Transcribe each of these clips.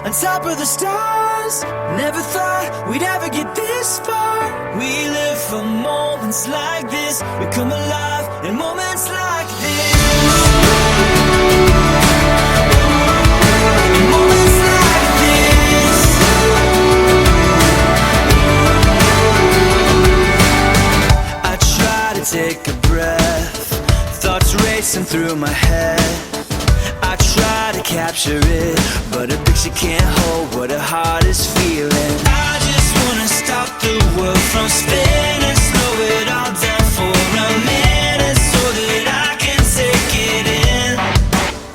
on top of the stars. Never thought we'd ever get this far. We live for moments like this. We come alive in moments like this. Moments like this. I try to take a breath, thoughts racing through my head. I try to capture it, but a picture can't hold what a heart is feeling. I just wanna stop the world from spinning, slow it all down for a minute, so that I can take it in.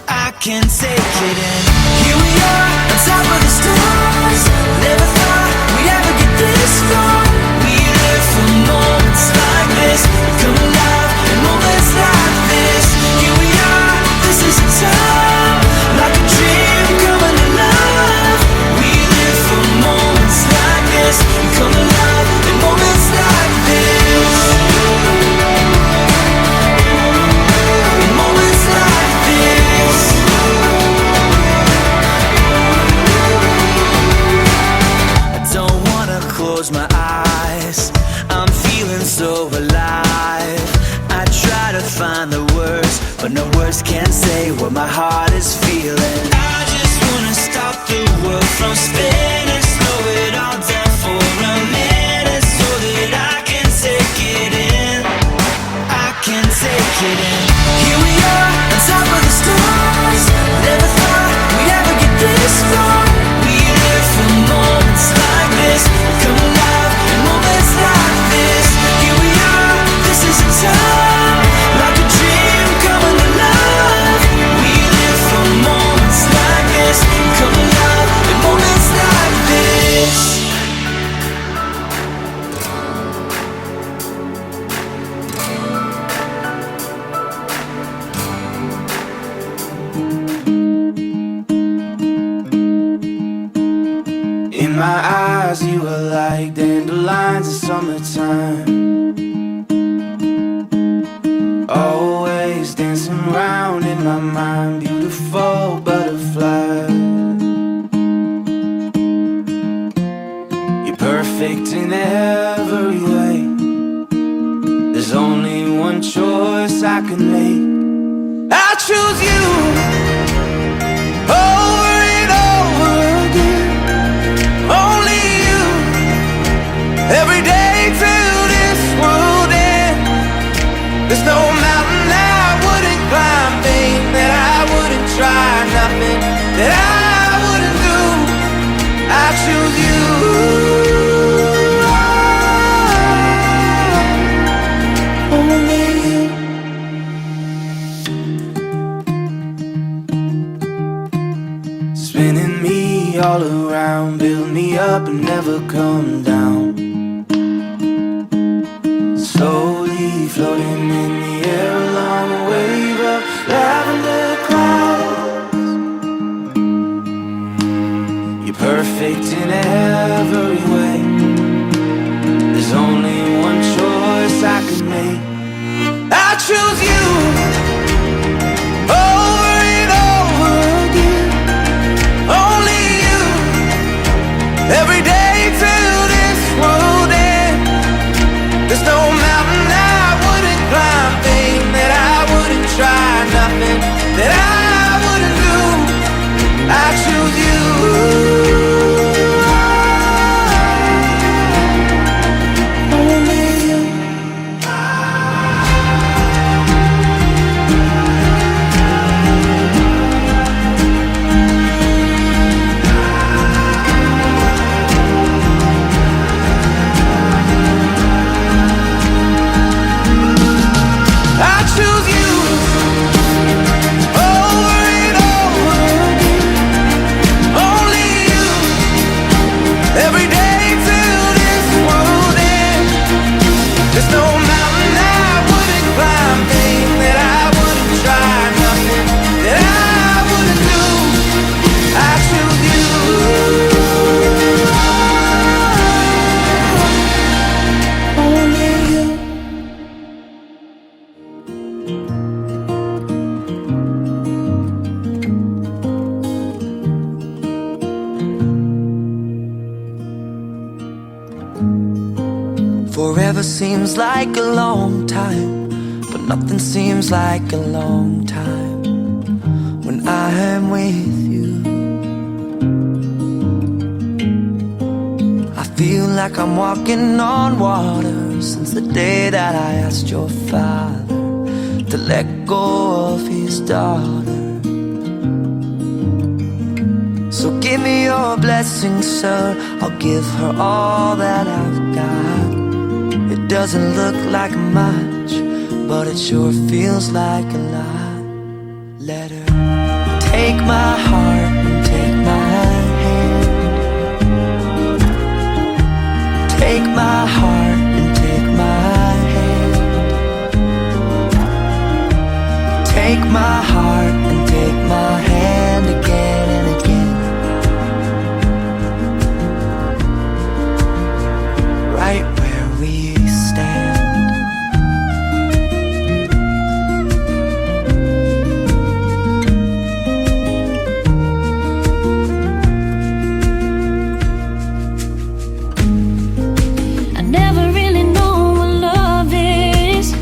I can take it in. Here we are, on top of the stars. Never thought we'd ever get this far. We live for moments like this. We come alive in moments like this. Here we are, this is a time, like a dream coming alive. We live for moments like this. We come alive in moments like this. In moments like this. I don't wanna close my eyes, I'm feeling so alive. I try to find the words, but no words can say what my heart is feeling. I just wanna stop the world from spinning, slow it all down for a minute, so that I can take it in. I can take it in. Here we are, on top of the stars. Never thought we'd ever get this far. We live for moments like this. We come alive in moments like this. Here we are, this is a time, like a dream coming alive. We live for moments like this. We come alive in moments like this. In my eyes, you were like dandelions in summertime. Always dancing round in my mind, beautiful butterfly. You're perfect in every way. There's only one choice I can make. I choose you over and over again. Only you, every day till this world ends. There's no mountain I wouldn't climb, thing that I wouldn't try, nothing that I wouldn't do. I choose you. Only you. Spinning me all around, build me up and never come down. Slowly floating in the air along a wave of lavender clouds. You're perfect in every way. There's only one choice I can make. I choose you over and over again. Only you, every day till this world ends. There's no mountain I wouldn't climb, thing that I wouldn't try, nothing that I wouldn't do. I choose you. Forever seems like a long time, but nothing seems like a long time when I am with you. I feel like I'm walking on water since the day that I asked your father to let go of his daughter. So give me your blessing, sir. I'll give her all that I've got. It doesn't look like much, but it sure feels like a lot. Let her take my heart and take my hand. Take my heart and take my hand. Take my heart and take my hand again and again. Right where we stand. I never really know what love is,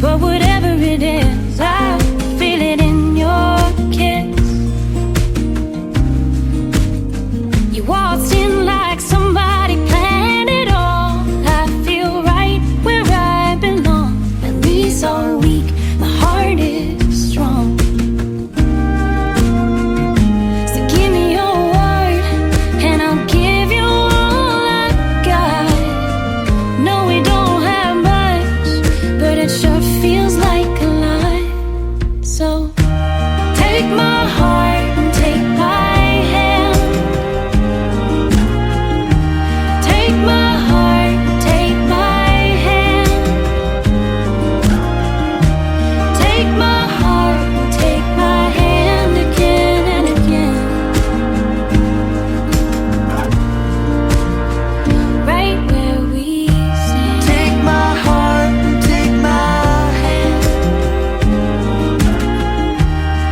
but whatever it is, I feel it in your kiss. You waltzed in like somebody planned it all. I feel right where I belong. At least all week, my heart is strong. So give me your word, and I'll give you all I got. No, we don't have much, but it sure feels like a lot. So take my heart and take my hand. Take my heart, take my hand. Take my heart, take my hand again and again. Right where we stand. Take my heart and take my hand.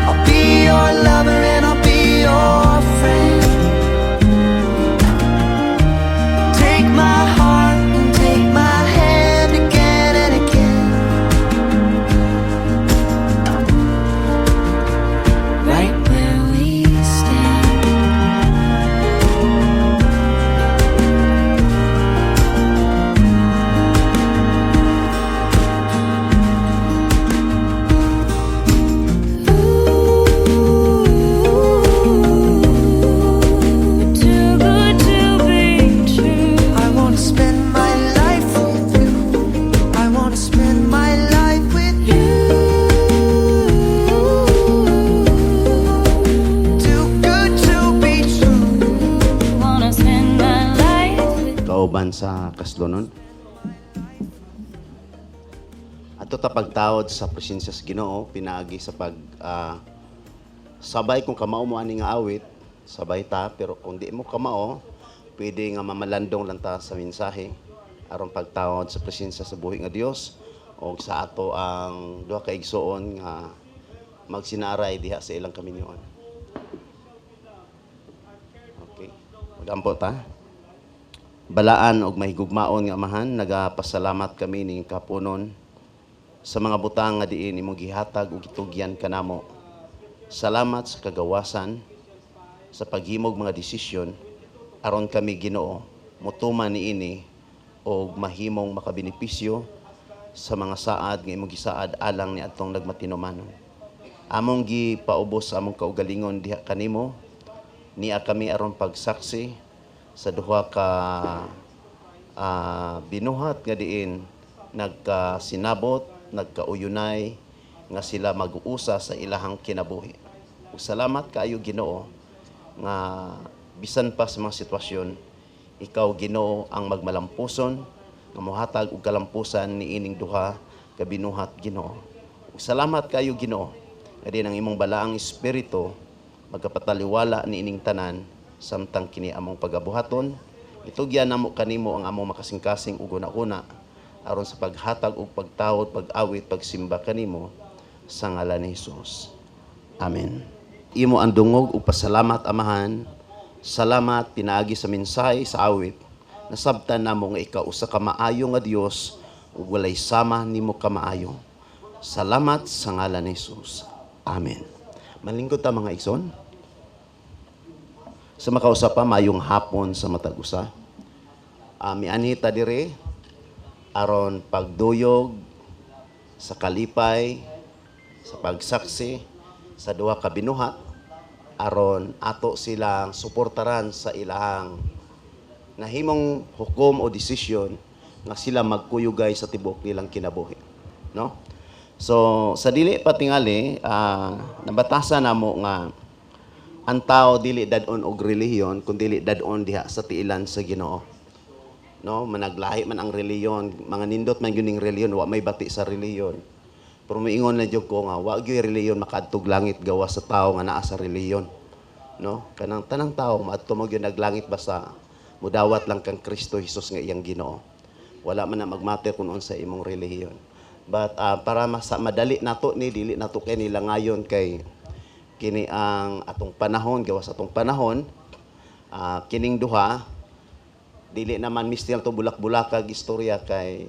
I'll be your lover and I'll be your friend. Take my heart and take my hand again and again. Right where we stand. Ooh, too good to be true. I wanna spend my life with you. I wanna spend my life with you. Too good to be true. Wanna spend my life with Kauban sa kasdonon. Ato ta pagtawod sa presensya sa Ginoo pinaagi sa pag sabay kung kamao mo ani nga awit, sabay ta, pero kung di mo kamao, pwede nga mamalandong lang ta sa mensahe aron pagtawod sa presensya sa buhi nga Dios o sa ato ang duha ka igsoon nga magsinaray diha sa ilang kaminyoon. Okay. Magampo ta. Balaan og mahigugmaon nga amahan, nagapasalamat kami ning kapunon sa mga butang nga diin imong gihatag ug gitugyan kanamo. Salamat sa kagawasan sa paghimog mga desisyon aron kami Ginoo mutuman niini og mahimong makabenepisyo sa mga saad nga imong gisaad alang ni atong nagmatinumanon. Among gipaubos sa among kaugalingon diha kanimo, niya kami aron pagsaksi sa duha ka binuhat nga diin nagkasinabot, nagkauyunay nga sila mag-uusa sa ilahang kinabuhi. Ug salamat kaayo Ginoo nga bisan pa sa mga sitwasyon, ikaw Ginoo ang magmalampuson nga mohatag og kalampusan niining duha ka binuhat Ginoo. Ug salamat kaayo Ginoo nga din ang imong balaang espiritu magkapataliwala niining tanan samtang kini among pagabuhaton. Itugyan namo kanimo ang among makasingkasing ug una-una aron sa paghatag og pagtawod, pag-awit, pagsimba kanimo sa ngalan ni Hesus. Amen. Imo ang dungog ug pasalamat amahan. Salamat pinaagi sa mensahe sa awit Nasabtan namo nga ikaw usa ka maayo nga Dios ug walay sama nimo ka maayo. Salamat sa ngalan ni Jesus. Amen. Malingkod ta mga igsoon. Sa makausap pa mayong hapon sa matag usa. Mianhi ta dire aron pagduyog sa kalipay, sa pagsaksi sa duha ka binuhat aron ato silang suportaran sa ilang nahimong hukom o desisyon nga sila magkuyugay sa tibok nilang kinabuhi, no? So sa dili patingali nabatasan namo nga ang tao dili dadon og relihiyon kun dili dadon diha sa tiilan sa Ginoo, no? Managlahi man ang relihiyon, mga nindot man gyud ning relihiyon, wa may bati sa relihiyon. Pero moingon na jud ko nga wa gyud relihiyon makaadtog langit gawas sa tao nga naa sa relihiyon, no? Kanang tanang tao maadto mo gyud naglangit basta mudawat lang kang Kristo Jesus nga iyang Ginoo. Wala man na magmatter kung unsa imong relihiyon. But para madali nato ni dili nato kay nila ngayon kay kini ang atong panahon gawas atong panahon kining duha dili naman mistil to bulak-bulakag istorya kay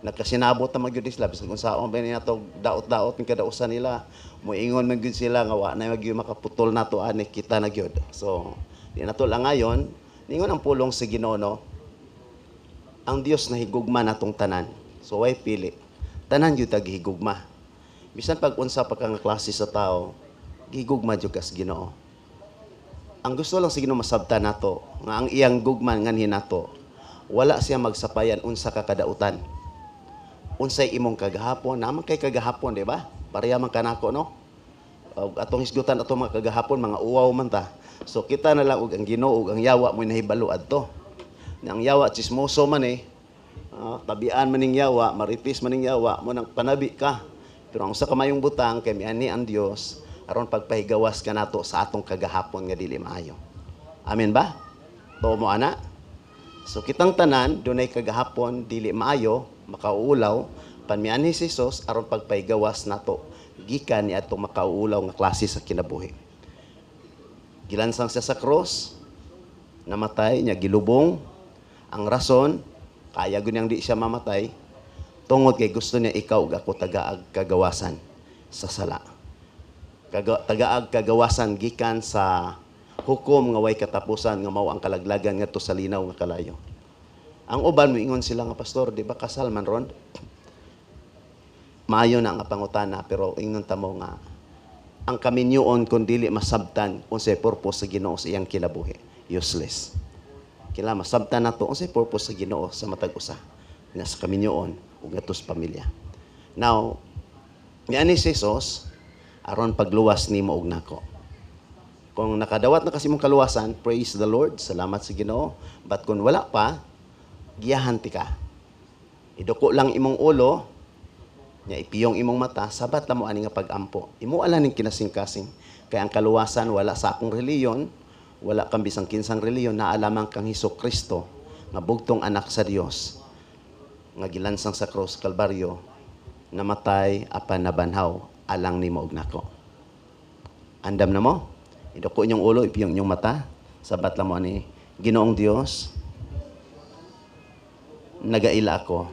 nagkasinabot na magyud sila bisag unsaon ba niya to daot-daot ning kadausan nila moingon man gyud sila nga wa na magyud makaputol nato ani kita na gyud. So di nato lang ngayon ningon ang pulong sa Ginoo, no? Ang Dios na higugma natong tanan. So way pili. Tanan gyud tag higugma. Bisan pag unsa pa kang klase sa tao, higugma jud kas Ginoo. Ang gusto lang sa Ginoo masabtan nato nga ang iyang gugman nganhi nato wala siya magsapayan unsa ka kadautan. Unsay imong kagahapon, naman kay kagahapon, di ba? Pareha man kanako, no? Atong hisgutan atong mga kagahapon, mga uwaw man ta. So kita na lang og ang Ginoo ug ang yawa mo nahibalo adto. Ang yawa chismoso man tabian man ning yawa, maritis man ning yawa, mo nang panabi ka. Pero ang usa ka mayong butang kay miani ang Dios aron pagpahigawas ka nato sa atong kagahapon nga dili maayo. Amen ba? Tuo mo ana? So kitang tanan dunay kagahapon dili maayo, makauulaw panmianhi si Jesus aron pagpahigawas nato gikan ni atong makauulaw nga klase sa kinabuhi. Gilansang siya sa cross, namatay niya gilubong. Ang rason kaya gunyang di siya mamatay tungod kay gusto niya ikaw ug ako tagaag kagawasan sa sala. Tagaag kagawasan gikan sa hukom nga way katapusan nga mao ang kalaglagan ngadto sa linaw nga kalayo. Ang uban moingon sila nga pastor, di ba kasal man ron? Maayo na nga pangutana pero ingnon ta mo nga ang kaminyoon kun dili masabtan unsay purpose sa Ginoo sa iyang kinabuhi, useless. Kila masabtan nato unsay purpose sa Ginoo sa matag usa nga sa kaminyoon ug ngadto sa pamilya. Now, niani si Jesus aron pagluwas nimo ug nako. Kung nakadawat na kasi mong kaluwasan, praise the Lord, salamat sa Ginoo. But kung wala pa, giyahan ti ka. Iduko lang imong ulo, nya ipiyong imong mata, sabat la mo ani nga pag-ampo. Imo ala ning kinasing-kasing. Kaya ang kaluwasan wala sa akong reliyon, wala kang bisang kinsang reliyon, naalamang kang Hesukristo, nga bugtong anak sa Dios, nga gilansang sa cross Kalbaryo, namatay apan nabanhaw, alang nimo og nako. Andam na mo? Iduko inyong ulo, ipiyong inyong mata, sabat la mo ani Ginoong Dios, nagaila ako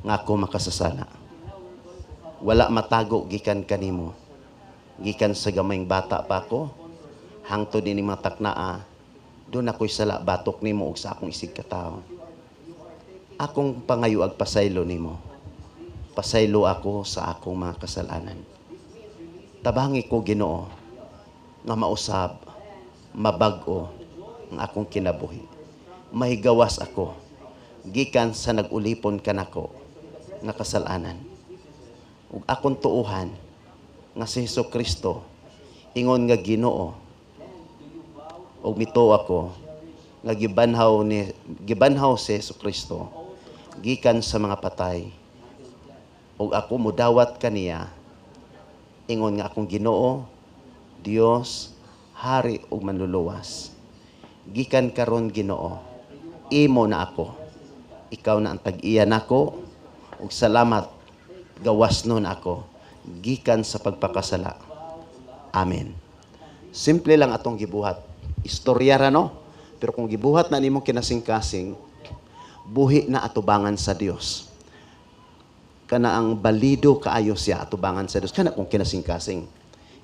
nga ako makasasala. Wala matago gikan kanimo. Gikan sa gamayng bata pa ako, hangtod ini mga taknaa, doon ako'y sala batok nimo ug sa akong isig katao. Akong pangayo ag pasaylo nimo. Pasaylo ako sa akong mga kasalanan. Tabangi ko Ginoo nga mausab, mabag-o ang akong kinabuhi. Mahigawas ako gikan sa nagulipon kanako nga kasalanan. Ug akong tuuhan nga si Hesukristo ingon nga Ginoo ug mituo ako nga gibanhaw si Hesukristo gikan sa mga patay ug ako mudawat kaniya ingon nga akong Ginoo, Dios, hari ug manluluwas. Gikan karon Ginoo, imo na ako. Ikaw na ang tag-iya nako ug salamat gawasnon ako gikan sa pagpakasala. Amen. Simple lang atong gibuhat. Istorya ra no. Pero kung gibuhat na nimo kinasing-kasing, buhi na atubangan sa Dios. Kana ang balido kaayo siya atubangan sa Dios. Kana kung kinasing-kasing.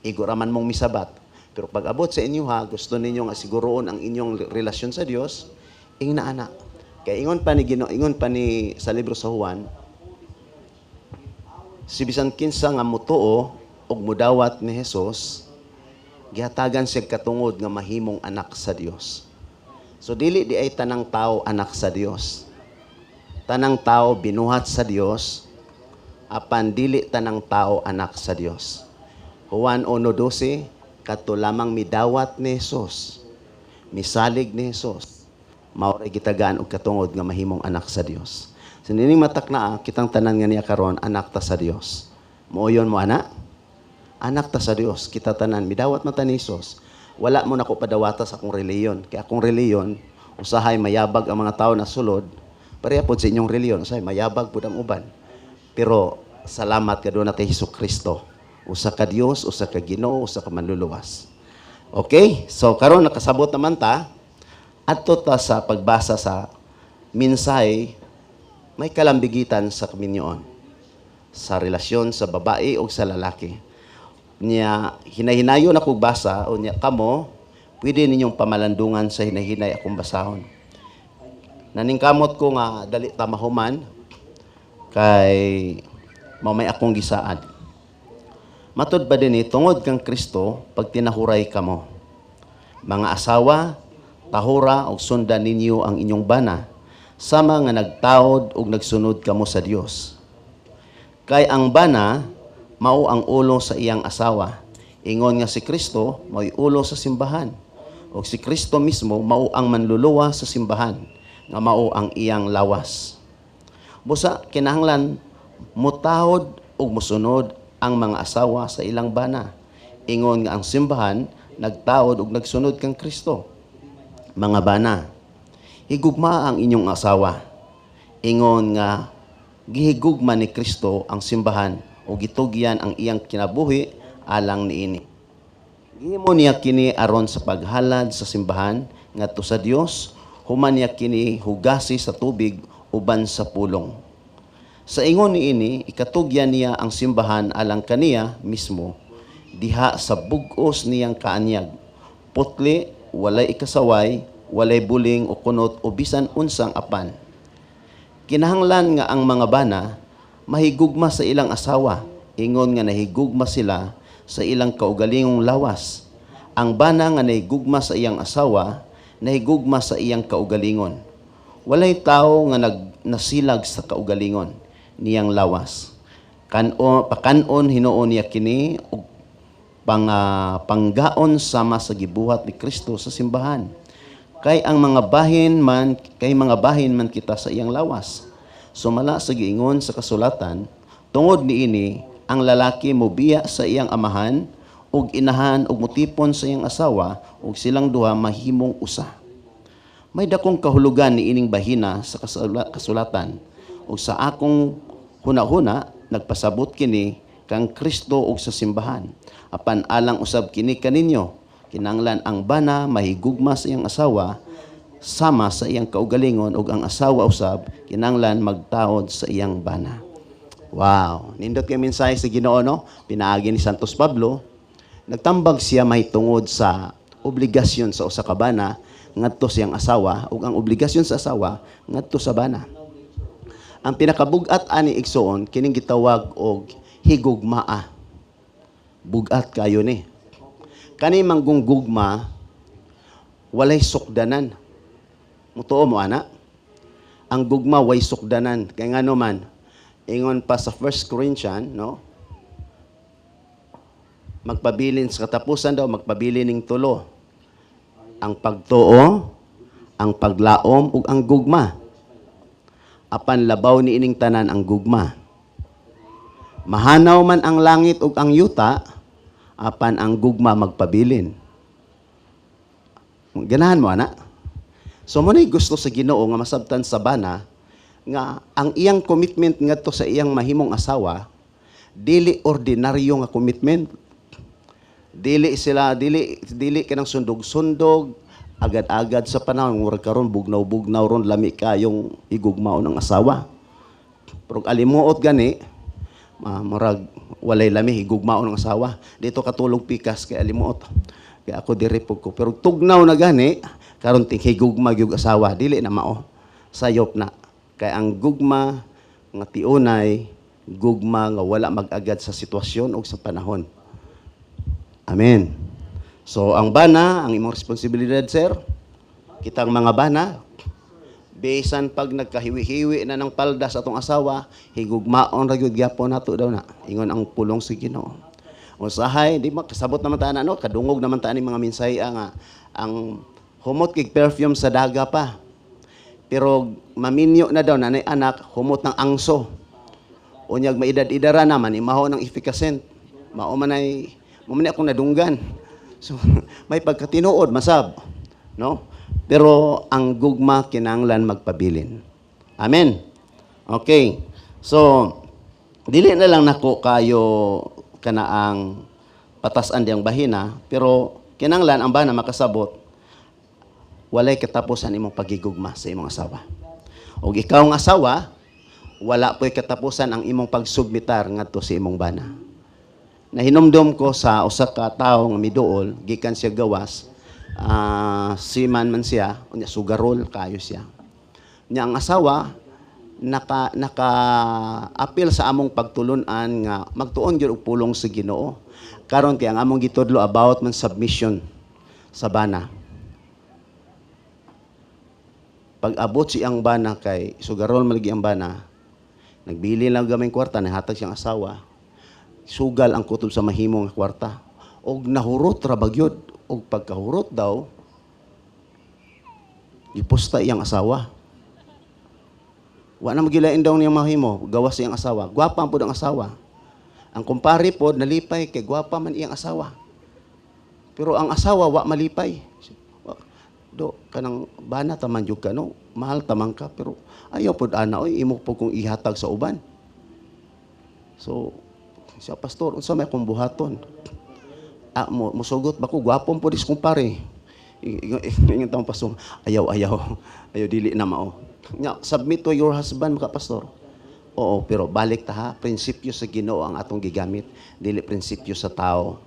Iguraman mong misabat. Pero pag abot sa inyo ha, gusto ninyo nga siguroon ang inyong relasyon sa Dios, ing na anak. Kaya ingon pa ni sa libro sa Juan, si bisan kinsa nga mutuo og mudawat ni Hesus, gihatagan siya katungod nga mahimong anak sa Dios. So dili di ay tanang tao anak sa Dios. Tanang tao binuhat sa Dios, apan dili tanang tao anak sa Dios. Juan 1:12, kadto lamang midawat ni Hesus, misalig ni Hesus, mao ray gitagaan og katungod nga mahimong anak sa Dios. So nining matak na kitang tanan nga niya karon anak ta sa Dios. Mooyon mo ana? Anak ta sa Dios, kita tanan midawat man ta ni Hesus. Wala mo nako padawata sa akong reliyon. Kaya akong reliyon usahay mayabag ang mga tao na sulod, pareha pod sa inyong reliyon usahay mayabag pud ang uban. Pero salamat kadto na kay Hesukristo. Usa ka Dios, usa ka Ginoo, usa ka manluluwas. Okay? So karon nakasabot naman ta adto ta sa pagbasa sa mensahe, may kalambigitan sa kaminyoon sa relasyon sa babae o sa lalaki. Niya hinahinayon ako basa o niya kamo pwede ninyong pamalandungan sa hinahinay akong basahon. Naningkamot ko nga dali ta mahuman kay mamay akong gisaad. Matod ba din tungod kang Kristo pag tinahuray kamo. Mga asawa, tahura og sundan ninyo ang inyong bana, sama nga nagtaod og nagsunod kamo sa Dios. Kay ang bana mao ang ulo sa iyang asawa. Ingon nga si Kristo mao'y ulo sa simbahan. O si Kristo mismo mao ang manluluwa sa simbahan, nga mao ang iyang lawas. Busa kinahanglan mutahod og musunod ang mga asawa sa ilang bana. Ingon nga ang simbahan nagtaod og nagsunod kang Kristo. Mga bana, higugma ang inyong asawa. Ingon nga gihigugma ni Kristo ang simbahan o gitugyan ang iyang kinabuhi alang niini. Gihimo niya kini aron sa paghalad sa simbahan ngadto sa Dios, human niya kini hugasi sa tubig uban sa pulong. Sa ingon niini, ikatugyan niya ang simbahan alang kaniya mismo, diha sa bug-os niyang kaanyag. Putli, walay ikasaway, walay buling o kunot o bisan unsang apan. Kinahanglan nga ang mga bana mahigugma sa ilang asawa, ingon nga nahigugma sila sa ilang kaugalingong lawas. Ang bana nga nahigugma sa iyang asawa, nahigugma sa iyang kaugalingon. Walay tao nga nasilag sa kaugalingon niyang lawas. Pakanon hinuon niya kini og panggaon sama sa gibuhat ni Kristo sa simbahan. Kay mga bahin man kita sa iyang lawas. Sumala sa giingon sa kasulatan, tungod niini ang lalaki mobiya sa iyang amahan ug inahan ug mutipon sa iyang asawa ug silang duha mahimong usa. May dakong kahulugan niining bahina sa kasulatan ug sa akong huna-huna nagpasabot kini kang Kristo ug sa simbahan. Apan alang usab kini kaninyo, kinanglan ang bana mahigugma sa iyang asawa sama sa iyang kaugalingon ug ang asawa usab kinanglan magtaod sa iyang bana. Wow, nindot kay mensahe sa Ginoo no, pinaagi ni Santos Pablo. Nagtambag siya mahitungod sa obligasyon sa usa ka bana ngadto sa iyang asawa ug ang obligasyon sa asawa ngadto sa bana. Ang pinakabug-at ani igsoon kining gitawag og higugmaa. Bugat kayo ni. Kani manggugma walay sukdanan. Mutuo mo ana? Ang gugma way sukdanan. Kay ngano man ingon pa sa 1 Corinthians, no? Magpabilin sa katapusan daw, magpabilin ning tulo. Ang pagtuo, ang paglaom ug ang gugma. Apan labaw ni ining tanan ang gugma. Mahanaw man ang langit ug ang yuta, apan ang gugma magpabilin. Ganahan mo ana? So mo nay gusto sa Ginoo nga masabtan sa bana nga ang iyang commitment ngadto sa iyang mahimong asawa dili ordinaryo nga commitment. Dili kanang sundog-sundog, agad-agad sa panahon, murag karon bugnaw-bugnaw ron, lami ka yung higugmao ng asawa. Pero alimuot gani, murag walay lami, higugmao ng asawa. Dito katulog pikas kay alimuot. Kaya ako diripog ko. Pero tugnaw na gani, karon ting higugma yung asawa, dili na mao. Sayop na. Kaya ang gugma, nga tiunay, gugma nga wala mag-agad sa sitwasyon o sa panahon. Amen. So, ang bana, ang imong responsibilidad, sir, kitang mga bana, bisan pag nagkahiwi-hiwi na ng palda sa atong asawa, higugmaon ra gyud gyapon nato daw na. Ingon ang pulong sa Ginoo. Usahay, di makasabot naman ta na, no? Kadungog naman ta ni mga minsaya nga ang humot kig perfume sa daga pa. Pero maminyo na daw nanay anak, humot ng angso. Unyag maidad-idara naman, imaho ng efficacent. Mao man akong nadunggan. So, may pagkatinuod, masab. No? Pero ang gugma kinanglan magpabilin. Amen. Okay. So, dili na lang nako kayo kanaang patasan diyang bahina, pero kinanglan ang bana makasabot, walay katapusan imong pagigugma sa imong asawa. O ikaw ang asawa, wala po'y katapusan ang imong pagsubmitar ngadto sa imong bana. Nahinumdum ko sa usa ka tawo nga miduol, gikan siya gawas, seaman man siya, unya sugarol kayo siya. Nya ang asawa naka-appeal sa among pagtulunan nga magtuon gyud og pulong sa Ginoo. Karon kay ang among gitudlo about man submission sa bana. Pag abot siyang bana kay sugarol malagi ang bana, nagbili lang gamay kwarta, nahatag siyang asawa. Sugal ang kutob sa mahimong kwarta. Og nahurot ra bagyod, og pagkahurot daw ipusta iyang asawa. Wa na magilain daw niyang mahimo, gawas iyang asawa. Gwapa pud ang asawa. Ang kumpare pod nalipay kay gwapa man iyang asawa. Pero ang asawa wa malipay. Do kanang bana taman jud ka no, mahal taman ka pero ayaw pod ana oy imo pod kung ihatag sa uban. So siya, pastor, unsa may akong buhaton? Musugot ba ko? Gwapong po dis kumpare. Ingon taong pastor, ayaw, dili na mao. Submit to your husband, mga pastor. Oo, pero balik ta ha, prinsipyo sa Ginoo ang atong gigamit, dili prinsipyo sa tao.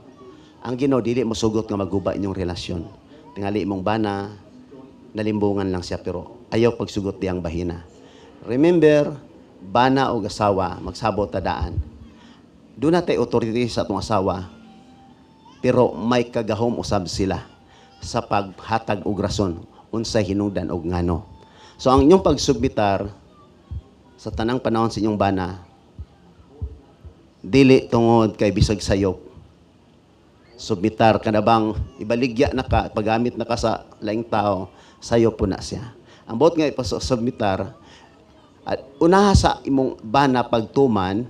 Ang Ginoo, dili musugot nga maguba inyong relasyon. Tingali imong bana, nalimbungan lang siya, pero ayaw pagsugot diyang bahina. Remember, bana o asawa, magsabot tadaan. Doon natin authority sa atong asawa, pero may kagahom usab sila sa paghatag og rason, unsay hinungdan og ngano. So ang inyong pagsubmitar sa tanang panahon sa inyong bana, dili tungod kay bisag sayop. Submitar ka na bang ibaligya na ka, paggamit na ka sa laing tao, sayop po na siya. Ang bot nga ipasubmitar, at unaha sa imong bana pagtuman,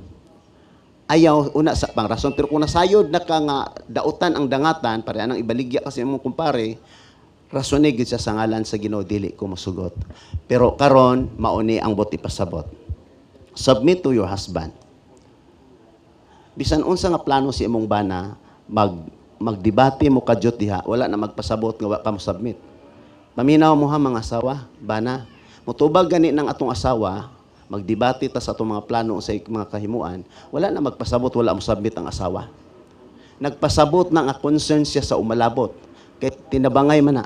ayaw una sa pangrason, pero kung nasayod na ka nga dautan ang dangatan, para anang ibaligya kasi mong kumpare, rasonig siya sa ngalan sa Ginoo, dili ko masugot. Pero karon mauni ang bot ipasabot. Submit to your husband. Bisan unsa nga plano si imong bana, magdebate mo kadyot diha, wala na magpasabot nga wa ka mo submit. Paminaw mo ha mga asawa, bana, mutubag gani ng atong asawa, magdebate ta sa atong mga plano sa mga kahimuan, wala na magpasabot, wala mo submit ang asawa. Nagpasabot na nga concern siya sa umalabot. Kaya tinabangay man na.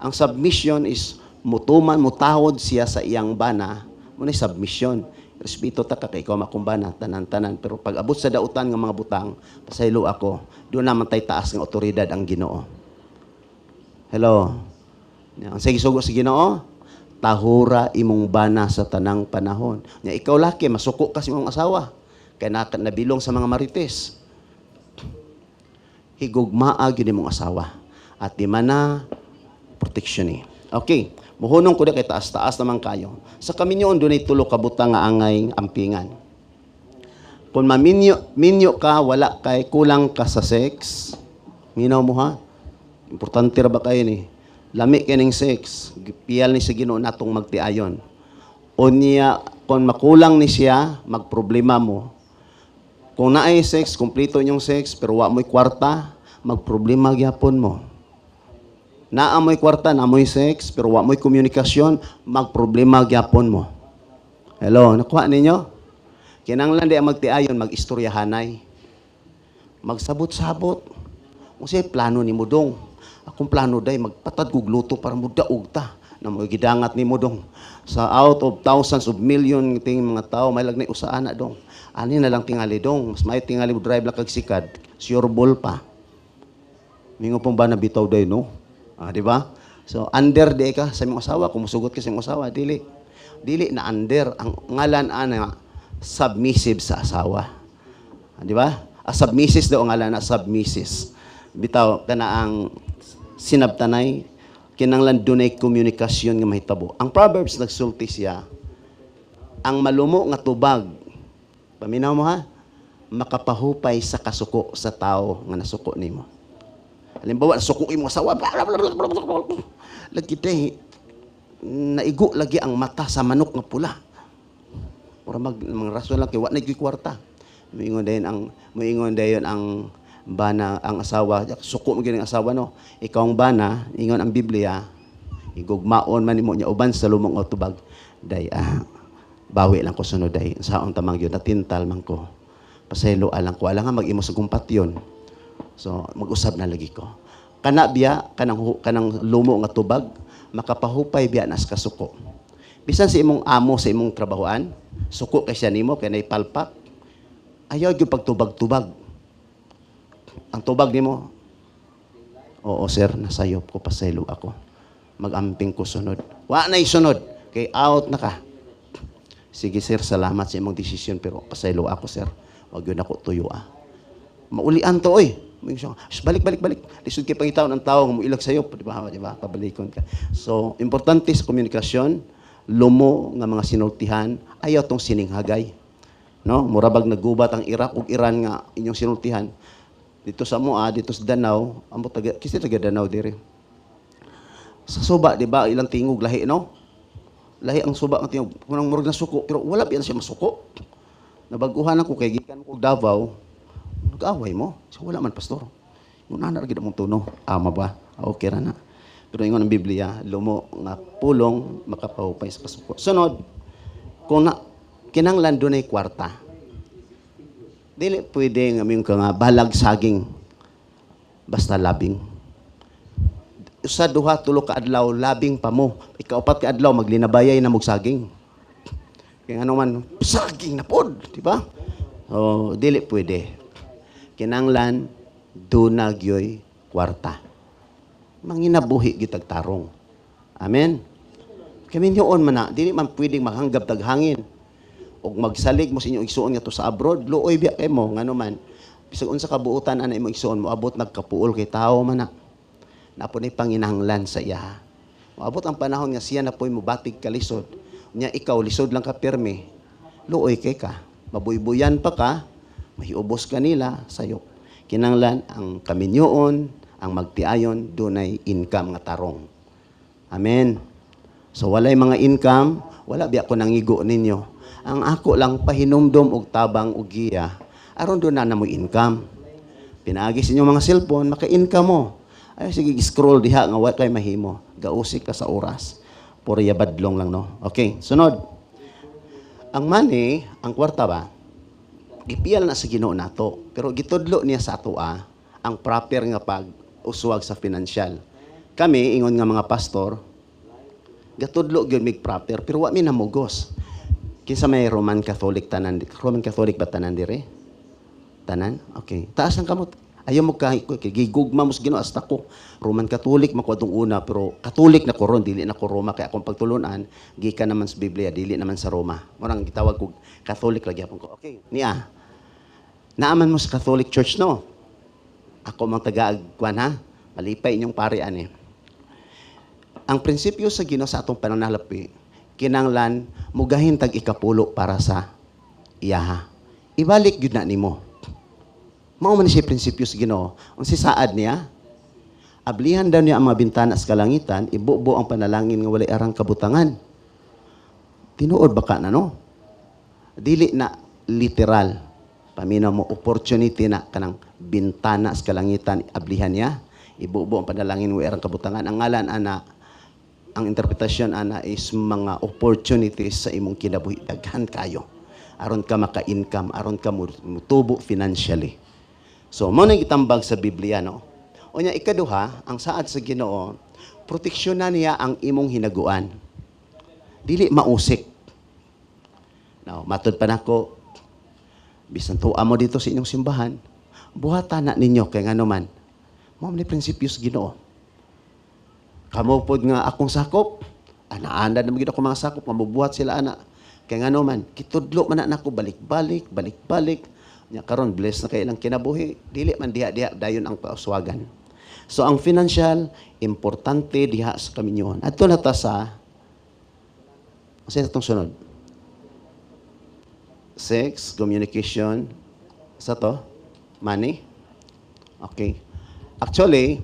Ang submission is mutuman, mutahod siya sa iyang bana, muna submission. Respeto ta ka kay ikaw makumbana, tanan-tanan. Pero pag abot sa dautan ng mga butang, pasaylo ako, doon naman tay taas ng otoridad ang Ginoo. Hello? Ang sige sugo sa Ginoo, tahura imong bana sa tanang panahon. Nya ikaw laki, masuko kasi mong asawa. Kaya nabilong sa mga marites. Higugmaa gyud imong asawa. At di man na protection ni. Okay, muhunong ko na kay taas-taas naman kayo. Sa kaminyoon dunay tulo ka butang nga angay ampingan. Kung minyo ka, wala kay kulang ka sa sex, minaw mo ha. Importante ra ba kayo ni? Lami kining sex, piyal ni sa Ginoo natong magtiayon. Unya, kung makulang ni siya, magproblema mo. Kung naay sex, kumpleto inyong sex, pero wa mo'y kwarta, magproblema gyapon mo. Naamoy kwarta, naamoy sex, pero wa mo'y komunikasyon, magproblema gyapon mo. Hello, nakuha ninyo? Kinanglan di ang magtiayon, mag-istoryahanay. Magsabot-sabot. Kung siya plano ni mo dong. Akong plano day, magpatad kog luto para mo daog ta. Na mo gidangat ni mo dong. Sa out of thousands of million ting mga tao, may lagnay usaana dong. Ani na lang tingali dong. Mas may tingali mo drive lang kag sikad. Sure ball pa. Mingo pong ba nabitaw day, no? Di ba? So, under di ka sa imong asawa. Kung musugot ka sa imong asawa, dili. Dili na under. Ang ngalan ana, submissive sa asawa. Di ba? Submissive daw ang ngalan na submissive. Bitaw, kana ang sinabtanay, kinanglan dunay komunikasyon nga mahitabo. Ang Proverbs nagsulti siya, ang malumo nga tubag, paminaw mo ha, makapahupay sa kasuko sa tao nga nasuko nimo. Halimbawa, nasuko imo asawa, lagi day, naigo lagi ang mata sa manok nga pula. Para mga rason lang, kaya wala na kwarta. Moingon dayon ang bana, ang asawa, suko mo ang asawa, no? Ikaw ang bana, ingon ang Biblia, igugmaon man mo niya, uban sa lumong o tubag, day, bawi lang ko sunod, day, saong tamang yun, natintal man ko. Pasaylo alang ko, alang nga mag-imo sa kumpatyon. So, mag-usab na lagi ko. Kana biya, kanang lumo nga tubag, makapahupay biya nas kasuko. Bisan sa imong amo sa imong trabahoan, suko kay siya nimo, kay naipalpak, ayaw yung pagtubag-tubag. Ang tubag nimo, oo sir, nasayop ko, pasaylo ako. Mag-amping ko sunod. Wa na'y sunod, kay out na ka. Sige sir, salamat sa imong desisyon, pero pasaylo ako sir. Wag yun ako tuyo Maulian to, oy. Balik. Lisod kay pangitaw ng tao nga mo ilag sayo, di ba? Pabalikon ka. So, importante sa komunikasyon, lumo nga mga sinultihan, ayaw tong sininghagay. No? Murabag nagubat ang Iraq ug Iran nga inyong sinultihan. Dito sa Moa, dito sa Danau, kasi taga Danau dire. Sa suba, di ba, ilang tingog lahi, no? Lahi ang suba ng tingog. Kunang murag na suko, pero wala biyan siya masuko. Nabaguhan ako kay gikan ko Davao, nag-away mo. So, wala man, pastor. Muna na rin mong tuno. Ama ba? Okay ra na. Pero ingon ang Biblia, lumo nga pulong makapahupay sa kasuko. Sunod, kung kinanglan doon ay kwarta, dili pwede nga mga nga balag saging, basta labing. Usa, duha, tulo ka adlaw, labing pa mo. Ikaupat ka adlaw, maglinabayay na mong saging. Kaya ano man, saging na pod, di ba? O, dili pwede. Kinanglan, dunagyoy kwarta. Manginabuhi gitag tarong. Amen? Kami niyoon man na, dili man pwedeng mahanggap taghangin. O magsalig mo sa inyong igsuon nga to sa abroad, luoy biya kay mo, nga naman, bisag unsa kabuutan ana imong igsuon mo, abot nagkapuol kay tao man na. Napo ni panginahanglan sa iya. Moabot ang panahon nga siya na po'y mubatig kalisod. Nya ikaw, lisod lang ka pirmi, luoy kay ka. Mabuybuyan pa ka, mahiubos ka nila sayo. Kinanglan ang kaminyoon, ang magtiayon, dunay income nga tarong. Amen. So walay mga income, wala biya ko nangigo ninyo. Ang ako lang pahinumdom og tabang og giya, aron do na mo income. Pinaagi sa inyong mga cellphone, maka-income mo. Ay sige, scroll diha nga wa kay mahimo. Gausik ka sa oras. Puro yabadlong lang, no? Okay, sunod. Ang money, ang kwarta ba, gipiyal na sa Ginoo nato, pero gitudlo niya sa ato ang proper nga pag-uswag sa financial. Kami, ingon nga mga pastor, gatudlo gyud mig proper, pero wa mi namugos. Kinsa may Roman Catholic tanan, Roman Catholic ba tanan dire? Tanan? Okay. Taas ang kamot. Ayaw mo gigugma mo sa Ginoo hasta ko. Roman Catholic makuadtong una, pero Catholic na ko ron, dili na ko Roma, kaya akong pagtulunan, gikan naman sa Biblia, dili naman sa Roma. Murang gitawag ko Catholic lagi akong ko. Okay. Niya. Naaman mo sa Catholic Church, no? Ako mang taga-agwan, ha? Malipay inyong parian, Ang prinsipyo sa Ginoo sa atong pananalapi, kinanglan, mugahin tag ikapulo para sa iyaha. Ibalik yun na nimo. Mao man siya prinsipyo sa Ginoo. Ang si saad niya, ablihan daw niya ang mga bintana sa kalangitan, ibubo ang panalangin nga walay arang kabutangan. Tinuod ba ka na, no? Dili na literal. Paminaw mo, opportunity na kanang bintana sa kalangitan, ablihan niya. Ibubo ang panalangin mo erang kabutangan. Ang ngalan ana, ang interpretasyon ana is mga opportunities sa imong kinabuhi. Daghan kayo. Aron ka maka-income, aron ka mutubo financially. So, mo nang itambag sa Biblia, no? O niya, ikaduha, ang saad sa Ginoo, proteksyonan niya ang imong hinaguan. Dili mausik. Now, matod pa nako, bisan tuwa mo dito sa inyong simbahan, buhatan na ninyo kay nga naman. Mo ni prinsipyo sa Ginoo. Kamo pod nga akong sakop, ana-anda na magid ako mga sakop, mabubuhat sila ana. Kay nga naman, kitudlo man na nako balik-balik. Nya karon bless na kay ilang kinabuhi, dili man diha dayon ang pauswagan. So ang financial importante diha sa kaminyoon. Adto na ta sa sa itong sunod. Sex, communication, sa to? Money? Okay. Actually,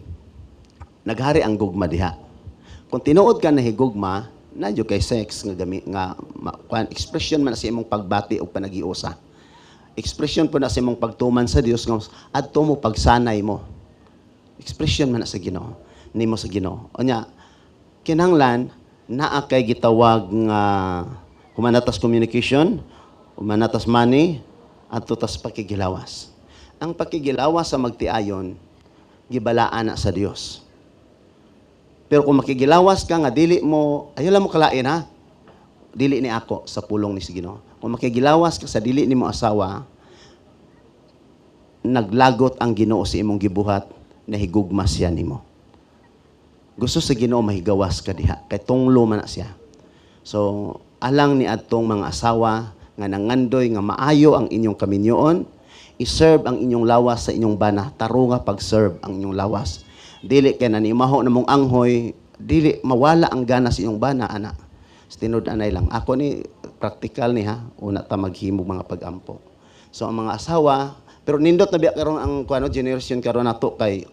naghari ang gugma diha. Kung tinuod ka na higugma, nadyo kay sex nga gamit nga expression man sa imong pagbati o panagiusa. Expression po na sa imong pagtuman sa Dios nga adto mo pagsanay mo. Expression man na sa Ginoo, nimo sa Ginoo. Onya, kinahanglan naa kay gitawag nga humanatas communication, humanatas money, adto tas pakigilawas. Ang pakigilawas sa magtiayon gibalaan na sa Dios. Pero kung makigilawas ka nga dili mo, ayo lang mo kalain ha. Dili ni ako sa pulong ni Ginoo. Kung makigilawas ka sa dili nimo asawa, naglagot ang Ginoo sa imong gibuhat na higugma siya nimo. Gusto sa Ginoo mahigawas ka diha kay tunglo man na siya. So, alang ni adtong mga asawa nga nangandoy nga maayo ang inyong kaminyoon, i-serve ang inyong lawas sa inyong bana, taro nga pag-serve ang inyong lawas. Dili kay nanimaho na mong anghoy, dili mawala ang gana sa inyong bana, ana. Tinod anay lang. Ako ni practical ni ha, una ta maghimo mga pag-ampo. So ang mga asawa, pero nindot na biya karon ang kuano generation karon nato kay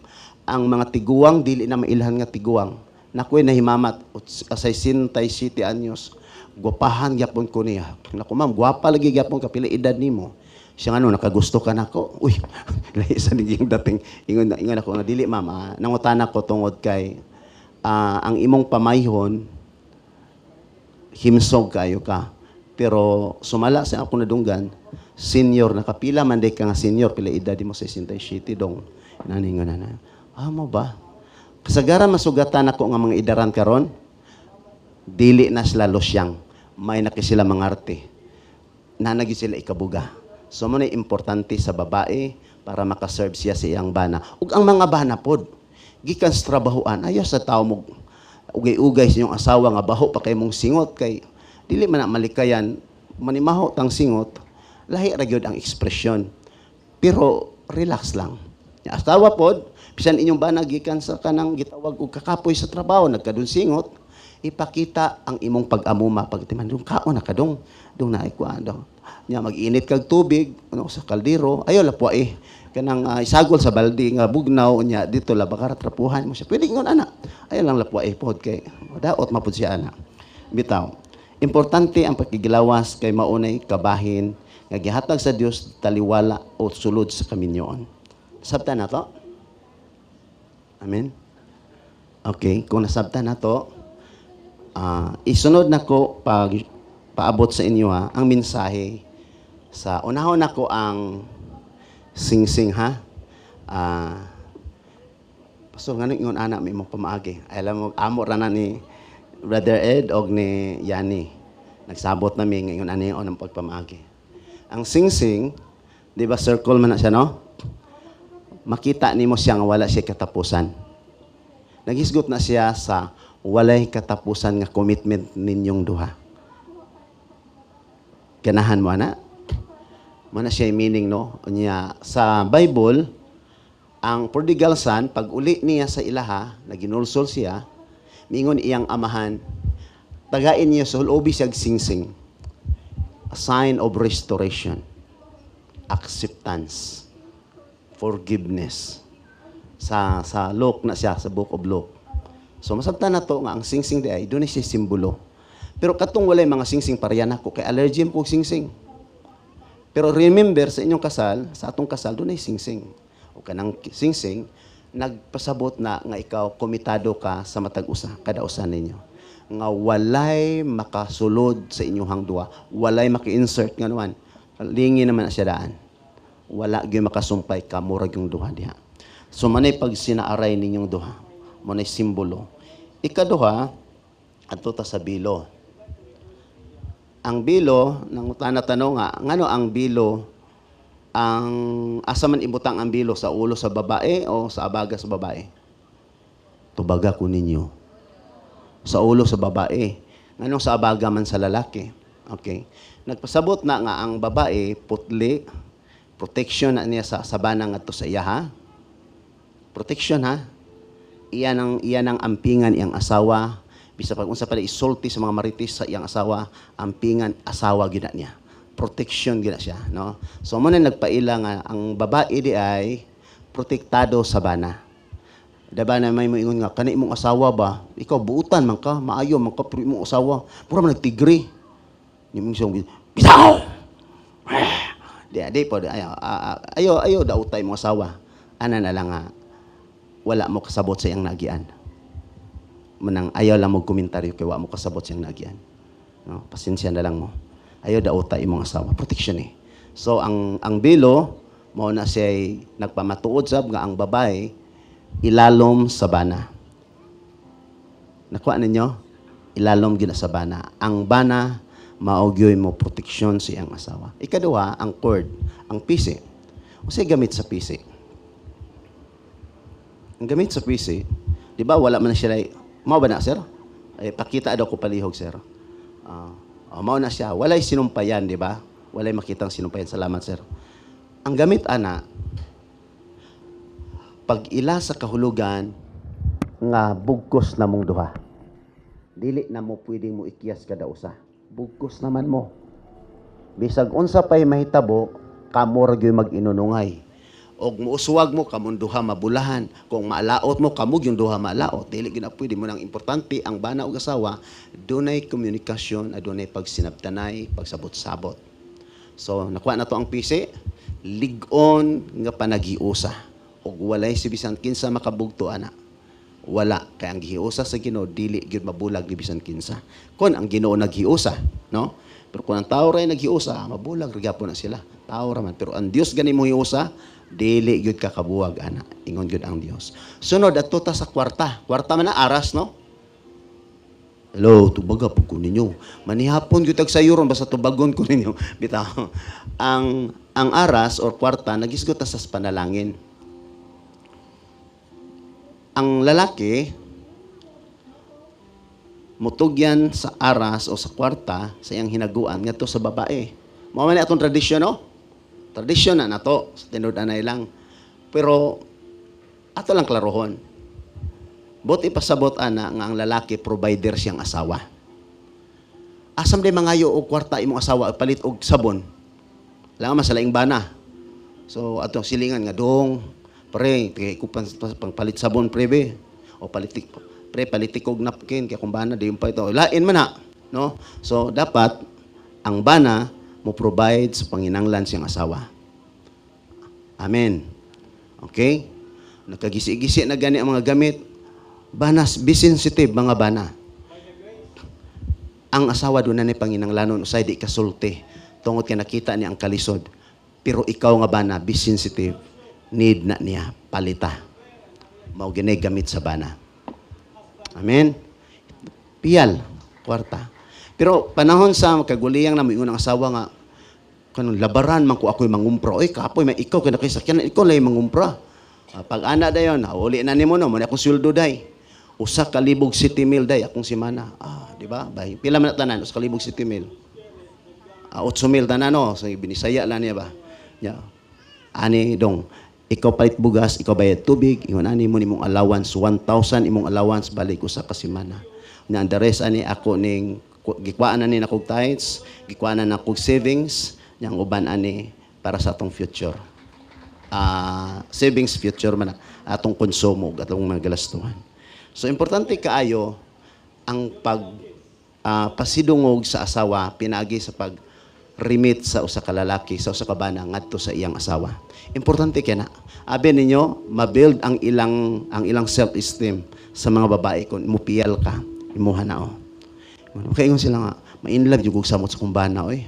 ang mga tiguang dili na mailhan nga tiguang. Nakoy nahimamat asay 67 anyos. Gwapahan gyapon ko niya. Naku ma'am, gwapa lagi gyapon ka pila edad nimo. Siya nga nakagusto ka nako. Uy, lahi sa niging dating ingon ako nga dili ma'am. Nangutana ko tungod kay ang imong pamayhon himsog kayo ka. Pero sumala sa ako nadunggan, senior nakapila man day ka nga senior pila edad mo 67 dong. Naningon na. Mo ba? Kasagaran masugatan ako nga mga idaran karon. Dili na sila losyang. May na sila mangarte. Nanagi sila ikabuga. So mo na importante sa babae para makaserve siya sa iyang bana. Ug ang mga bana pod gikan sa trabahoan ayo sa tawo mo ugay-ugay sa inyong asawa nga baho pa kay mong singot kay dili man na malikayan manimaho tang singot lahi ra gyud ang ekspresyon. Pero relax lang. Ya asawa pod bisan inyong bana gikan sa kanang gitawag og kakapoy sa trabaho nagkadun singot ipakita ang imong pag-amuma pagtiman dong kaon na kadong dong naay kuan daw nya mag-init kag tubig ano sa kaldero ayo lapwa kanang isagol sa balde nga bugnaw nya dito la bakara trapuhan mo siya pwede ngon ana ayo lang lapwa pod kay daot mapud siya ana bitaw importante ang pakigilawas kay maunay kabahin nga gihatag sa Dios taliwala o sulod sa kaminyoon sabta na to amen okay kung nasabta na to isunod na ko pag paabot sa inyo ha, ang mensahe sa unahon nako ang singsing ha. Pastor ngano ingon ana may mong pamaagi. Alam mo amo ra na ni Brother Ed og ni Yani. Nagsabot na mi ingon ani ang pagpamaagi. Ang singsing, di ba circle man na siya no? Makita nimo siya nga wala siya katapusan. Nagisgot na siya sa walay katapusan nga commitment ninyong duha. Ganahan mo na? Mana siya meaning no? Niya, sa Bible, ang prodigal son, pag uli niya sa ilaha, naginulsol siya, mingon iyang amahan, tagain niya sa hulobi siyag singsing. A sign of restoration, acceptance, forgiveness. Sa Luke na siya, sa Book of Luke. So masabtan na to nga ang singsing di ay doon siya simbolo. Pero katong walay mga singsing pareha nako kay allergy mo kog singsing. Pero remember sa inyong kasal, sa atong kasal doon ay singsing. O kanang singsing nagpasabot na nga ikaw komitado ka sa matag usa kada usa ninyo nga walay makasulod sa inyong hangdua, walay maki-insert nga naman lingi naman na siya daan, wala gyud makasumpay ka murag yung duha diha. So manay pag sinaaray ninyong duha, manay simbolo. Ikaduha adto ta sa bilo. Ang bilo nang tanong nga ngano ang bilo, ang asa man ibutang ang bilo, sa ulo sa babae o sa abaga sa babae? Tubaga ko ninyo. Sa ulo sa babae. Nganong sa abaga man sa lalaki? Okay. Nagpasabot na nga ang babae putli, protection na niya sa sabana ngadto sa iya ha. Protection ha. Iyan ang ampingan iyang asawa. Bisa pag unsa pa isulti sa mga marites sa iyang asawa, ampingan asawa gid niya. Protection gina siya, no? So mo na nagpaila nga ang babae di ay protektado sa bana. Diba na may moingon nga kani imong asawa ba? Ikaw buutan man ka, maayo man ka pero imong asawa pura man nagtigri. Nimong siyang bitaw. Di po ayo daotay imong asawa. Ana na lang nga wala mo kasabot sa iyang nagian. Manang ayaw lang mo komentaryo kay wa mo kasabot sa iyang nagian. No, pasensya na lang mo. Ayaw daota imong asawa, protection eh. So ang bilo mao na siya nagpamatuod sab nga ang babae ilalom sa bana. Nakuha ninyo? Ilalom gina sa bana. Ang bana maogyoy mo proteksyon sa iyang asawa. Ikaduha, ang cord, ang pisi. Usay gamit sa pisi. Ang gamit sa pisi, di ba wala man siya mao ba na sir? Ay pakita daw ko palihog sir. Mao na siya. Walay sinumpayan, di ba? Walay makitang sinumpayan. Salamat, sir. Ang gamit, ana, pag ila sa kahulugan nga bugkos na mong duha, dili na mo pwedeng mo ikiyas kada usa. Bugkos naman mo. Bisag unsa pa'y mahitabo, kamor gyud mag-inunungay. Og muuswag mo kamon duha mabulahan, kung maalaot mo kamog yung duha maalaot, dili gina pwede mo nang importante ang bana ug asawa dunay komunikasyon, adunay pagsinabtanay, pagsabot-sabot. So nakuha na to ang pisi, lig-on nga panagiusa og walay si bisan kinsa makabugto ana. Wala kay ang gihiusa sa Ginoo dili gyud mabulag ni bisan kinsa. Kon ang Ginoo naghiusa, no? Pero kung ang tao ray naghiusa, mabulag ra gyapon na sila. Tao ra man, pero ang Dios gani mo hiusa, dili gyud ka kabuwag ana, ingon gyud ang Dios. Sunod adto ta sa kwarta. Kwarta man na aras, no? Hello, tubaga po ko ninyo. Manihapon gyud tag sayuron basta tubagon ko ninyo. Bitaw. Ang aras or kwarta nagisgot ta sa panalangin. Ang lalaki mutugyan sa aras o sa kwarta sa iyang hinaguan ngadto sa babae. Mao man atong tradisyon, no? Tradisyon na nato, sa tinud-anay lang. Pero, ato lang klarohon. Buti pasabot ana nga ang lalaki provider siyang asawa. Asam day mangayo og kwarta imong asawa palit og sabon. Lang masalaing bana. So atong silingan nga dong pre kay ko pang palit sabon prebe o palitik og napkin kay kung bana di pa ito. Lain man na, no? So dapat ang bana mo provide sa panginanglan siyang asawa. Amen. Okay? Nakagisi-gisi na gani ang mga gamit. Banas, be sensitive mga bana. Ang asawa doon na ni panginanglanon, usay di kasulti. Tungod ka nakita niya ang kalisod. Pero ikaw nga bana, be sensitive. Need na niya, palita. Mao gini gamit sa bana. Amen? Piyal, kwarta. Pero panahon sa kaguliyang na may unang asawa nga, kanong labaran man ko ako'y mangumpra. Oy, kapoy, may ikaw kaya nakisakyan, ikaw lang mangumpra. Pag ana dayon, uli na nimo no, mo akong sweldo day. Usa ka libog 7,000 day akong semana. Di ba? Pila man tanan usa ka libog 7,000. 8,000 tanan no, so binisaya lang niya ba. Yeah. Ani dong, ikaw palit bugas, ikaw bayad tubig, ingon ani mo nimong allowance 1,000 imong allowance balik usa ka semana. Nya ang rest ani ako ning gikwaan na ni nakog tithes, gikwaan na nakog savings, yang uban ani para sa atong future. Savings future man atong konsumo atong mga galastuhan. So importante kaayo ang pag pasidungog sa asawa pinagi sa pag remit sa usa ka lalaki, sa usa ka bana ngadto sa iyang asawa. Importante kay na. Abi ninyo, ma-build ang ilang self-esteem sa mga babae kung mupiyal ka, imuha na o. Kaya ingon sila nga, ma-inlove yung samot sa kumbana, oy.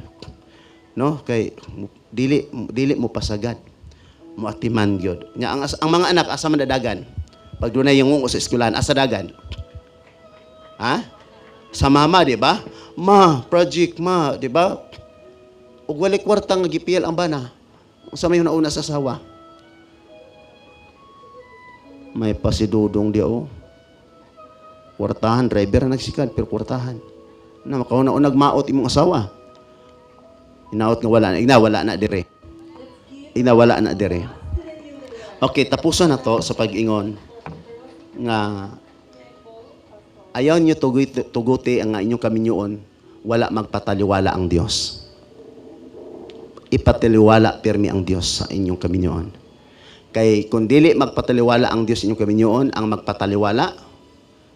No? Kay dili mo pasagad. Mo atiman gyud. Nya ang mga anak asa man dadagan. Pag dunay yung sa eskwelahan, asa dagan? Ha? Sa mama, di ba? Ma, project, ma, di ba? Ug wali kwarta nga gipiyal ang bana. Unsa may nauna sa asawa? May pasidudong di o. Kwartahan, driver na nagsikad, pero kwartahan. Na makauna-unag maot imong asawa. Inaot nga wala na. Wala na dire. Wala na dire. Okay, tapusan na to sa pag-ingon nga ayaw nyo tuguti ang inyong kaminyoon, wala magpataliwala ang Diyos. Ipataliwala pirmi ang Diyos sa inyong kaminyoon. Kay kung dili magpataliwala ang Diyos sa inyong kaminyoon, ang magpataliwala,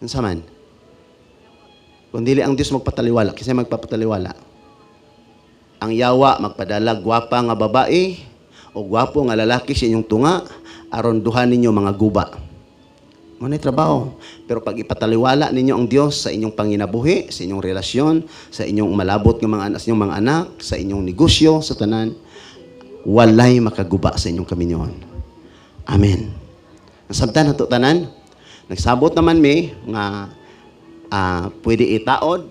unsa man? Kung dili ang Diyos magpataliwala, kasi magpapataliwala. Ang yawa, magpadala, gwapa nga babae, o gwapo nga lalaki sa inyong tunga, aron duhan ninyo mga guba. Ngunit trabaho. Pero pag ipataliwala ninyo ang Diyos sa inyong panginabuhi, sa inyong relasyon, sa inyong malabot ng sa inyong mga anak, sa inyong negosyo, sa tanan, walay makaguba sa inyong kaminyoon. Amen. Nasabtan na to tanan, nagsabot naman may nga pwede itaod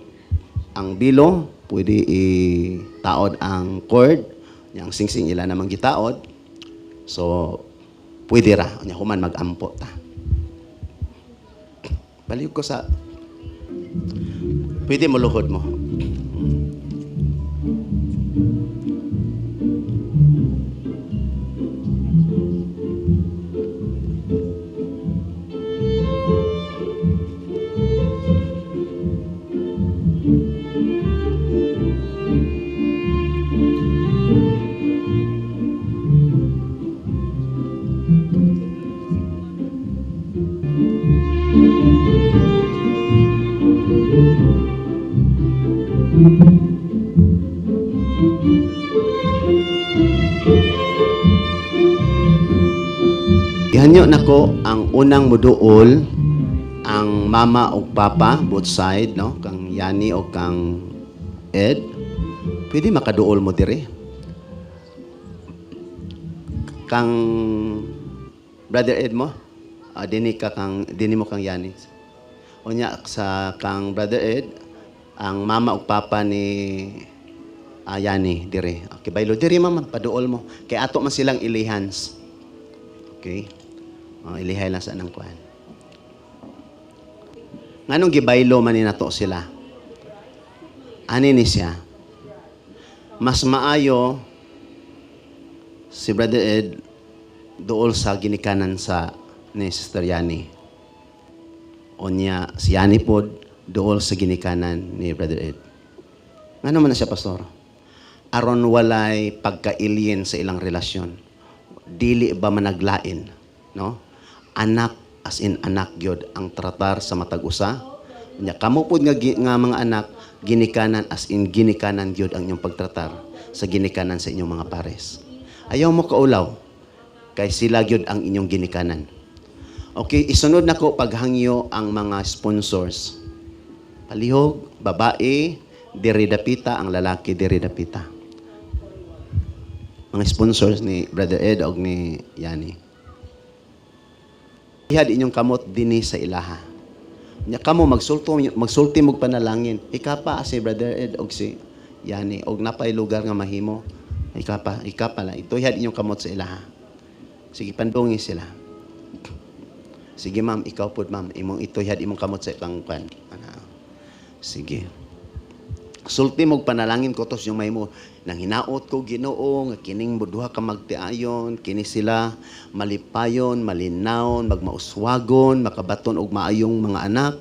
ang bilo, pwede itaod ang cord, yang singsing ila namang gitaod. So, pwede ra. Nya human mag-ampo ta. Baliw ko sa... Pwede mo luhod mo. Ihanyo nako ang unang muduol ang mama o papa both side, no, kang Yani o kang Ed. Pwede makaduol mo dire. Kang brother Ed mo, dini mo kang Yani. Unya sa kang brother Ed, ang mama o papa ni Yani dire. Okay, baylo dire mama, paduol mo. Kay ato man silang ilihans. Okay? Ilihay lang sa anang kuhan. Nganong gibaylo man ni nato sila? Ani ni siya? Mas maayo si Brother Ed dool sa ginikanan sa ni Sister Yani. Onya si Yani pod dool sa ginikanan ni Brother Ed. Ngano man na siya, pastor? Aron walay pagkailien sa ilang relasyon. Dili ba managlain, no? Anak as in anak gyud ang tratar sa matag usa. Nya kamo pud nga mga anak ginikanan as in ginikanan gyud ang inyong pagtratar sa ginikanan sa inyong mga pares. Ayaw mo kaulaw kay sila gyud ang inyong ginikanan. Okay, isunod nako paghangyo ang mga sponsors. Palihog, babae, diri dapita, ang lalaki diri dapita. Mga sponsors ni Brother Ed o ni Yani. Ihad inyong kamot dinhi sa ilaha. Nya kamo magsulti mog panalangin. Ikapa si Brother Ed og si Yani og napay lugar nga mahimo. Ikapa la. Ito ihad inyong kamot sa ilaha. Sige pandungi sila. Sige ma'am, ikaw pod ma'am, imong ito ihad imong kamot sa pangkuan. Sige. Sulti mog panalangin ko tos yung mahimo nang hinaot ko Ginoo nga kining duha ka magtiayon, kini sila malipayon, malinawon, magmauswagon, makabaton og maayong mga anak,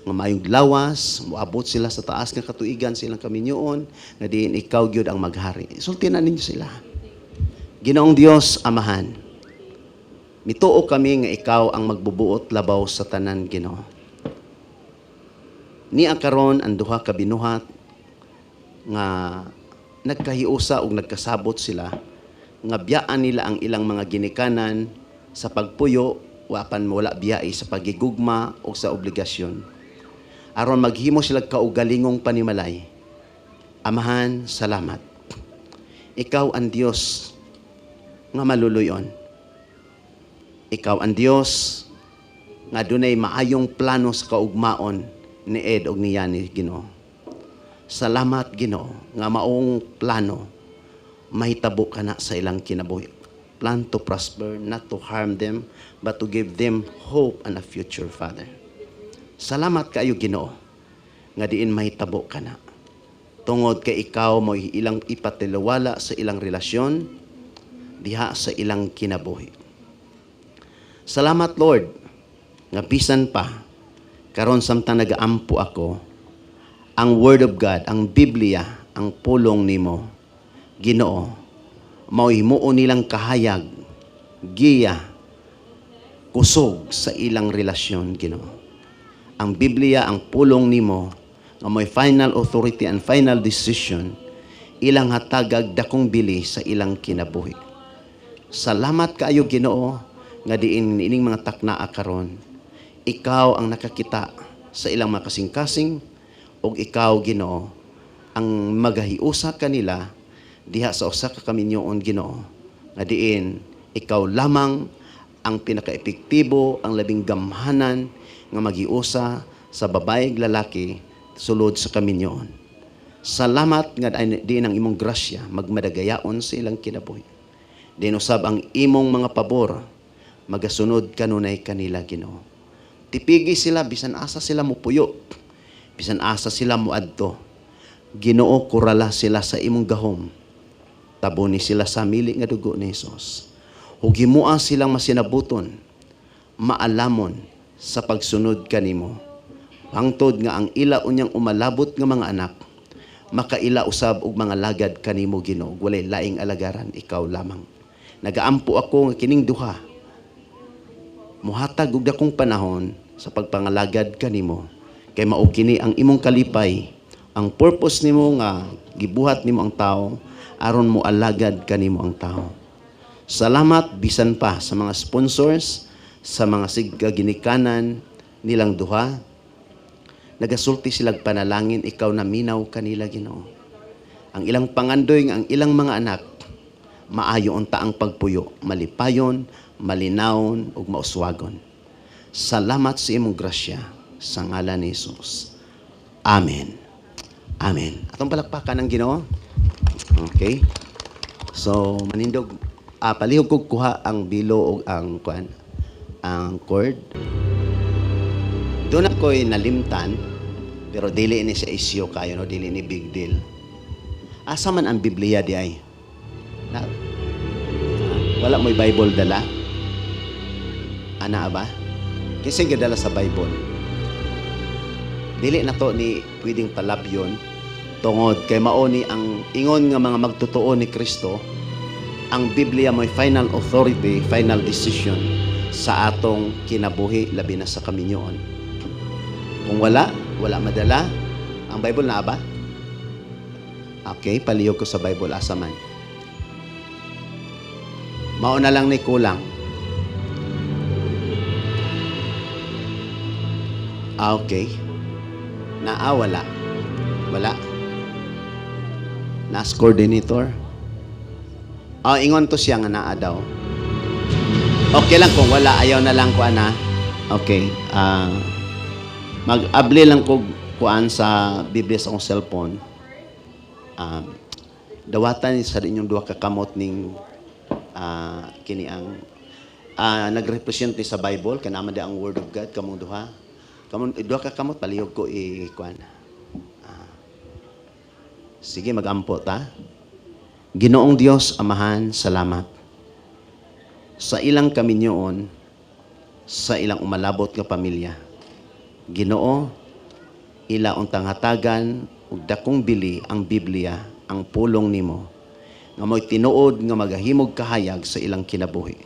nga maayong lawas, moabot sila sa taas nga katuigan silang kaminyoon, nga diin ikaw gyud ang maghari. Sulti na ninyo sila. Ginoong Dios Amahan, mituo kami nga ikaw ang magbubuot labaw sa tanan, Ginoo. Ni karon ang duha ka binuhat nga nagkahiusa ug nagkasabot sila nga biyaan nila ang ilang mga ginikanan sa pagpuyo wapan wala biyai sa pagigugma o sa obligasyon aron maghimo sila kaugalingong panimalay. Amahan, salamat. Ikaw ang Dios nga maluluyon. Ikaw ang Dios nga dunay maayong plano sa kaugmaon ni Ed og ni Yani, Ginoo. Salamat, Ginoo, nga maong plano mahitabo ka na sa ilang kinabuhi. Plan to prosper, not to harm them, but to give them hope and a future, Father. Salamat kayo, Ginoo, nga diin mahitabo ka na. Tungod kay ikaw mo ilang ipatilawala sa ilang relasyon, diha sa ilang kinabuhi. Salamat, Lord, nga bisan pa, karon samtang nagaampo ako, ang Word of God, ang Biblia, ang pulong nimo, Ginoo, mauhimuon nilang kahayag, giya, kusog sa ilang relasyon, Ginoo. Ang Biblia, ang pulong nimo, nga may final authority and final decision, ilang hatagag dakong bili sa ilang kinabuhi. Salamat kaayo, Ginoo, nga diin ining mga taknaa karon. Ikaw ang nakakita sa ilang mga kasing-kasing, ug ikaw, Ginoo, ang magahiusa kanila diha sa usa ka kaminyoon, Ginoo, nga diin ikaw lamang ang pinaka-epektibo, ang labing gamhanan nga magiusa sa babae ug lalaki sulod sa kaminyoon. Salamat nga diin ang imong grasya magmadagayaon sa ilang kinabuhi. Diin usab ang imong mga pabor magasunod kanunay kanila, Ginoo. Tipigi sila bisan asa sila mupuyo, bisan asa sila muadto. Ginoo, kurala sila sa imong gahom. Taboni sila sa mili nga dugo ni Hesus. Ug himua silang masinabuton, maalamon sa pagsunod kanimo. Hangtod nga ang ila unyang umalabot nga mga anak, makaila usab og mga lagad kanimo, Ginoo. Walay laing alagaran, ikaw lamang. Nagaampo ako nga kining duha, muhatag og dakong panahon sa pagpangalagad kanimo, kay mao kini ang imong kalipay, ang purpose nimo nga gibuhat nimo ang tao aron mo alagad kanimo ang tao. Salamat bisan pa sa mga sponsors, sa mga sigaginikanan nilang duha. Nagasulti silang panalangin, ikaw na minaw kanila, Ginoo. Ang ilang pangandoy, ang ilang mga anak, maayo unta ang pagpuyo, malipayon, malinawon, ug mauswagon. Salamat sa imong grasya, sa ngalan ni Jesus. Amen. Amen. Atong palakpakan ng Ginoo. Okay. So, manindog, palihog kog kuha ang bilo o ang cord. Doon ako'y nalimtan, pero dili ni sa isyo kayo, no? Dili ni big deal. Asa man ang Biblia di ay? Wala mo'y Bible dala? Ana ba? Kasi gadala sa Bible. Dili na to ni pwedeng palabyon, tungod kay mao ni ang ingon nga mga magtotoo ni Kristo, ang Biblia mo'y final authority, final decision sa atong kinabuhi, labi na sa kaminyoon. Kung wala madala, ang Bible na ba? Okay, palihog ko sa Bible, asa man. Mao na lang ni kulang. Okay. Wala. Wala. Nas coordinator. Ingon to siya nga naa daw. Okay lang kung wala, ayaw na lang ko ana. Okay. Mag-abli lang ko kuan sa Biblia sa akong cellphone. Dawatan sa inyong duha ka kamot ning kini ang nagrepresente sa Bible kanama di ang Word of God kamong duha. Kamon duha ka kamot palihog ko kuan. Sige, mag-ampo ta. Ginoong Dios, Amahan, salamat sa ilang kaminyoon, sa ilang umalabot nga pamilya. Ginoo, ila untang hatagan ug dakong bili ang Biblia, ang pulong nimo, nga mo'y tinuod nga magahimog kahayag sa ilang kinabuhi,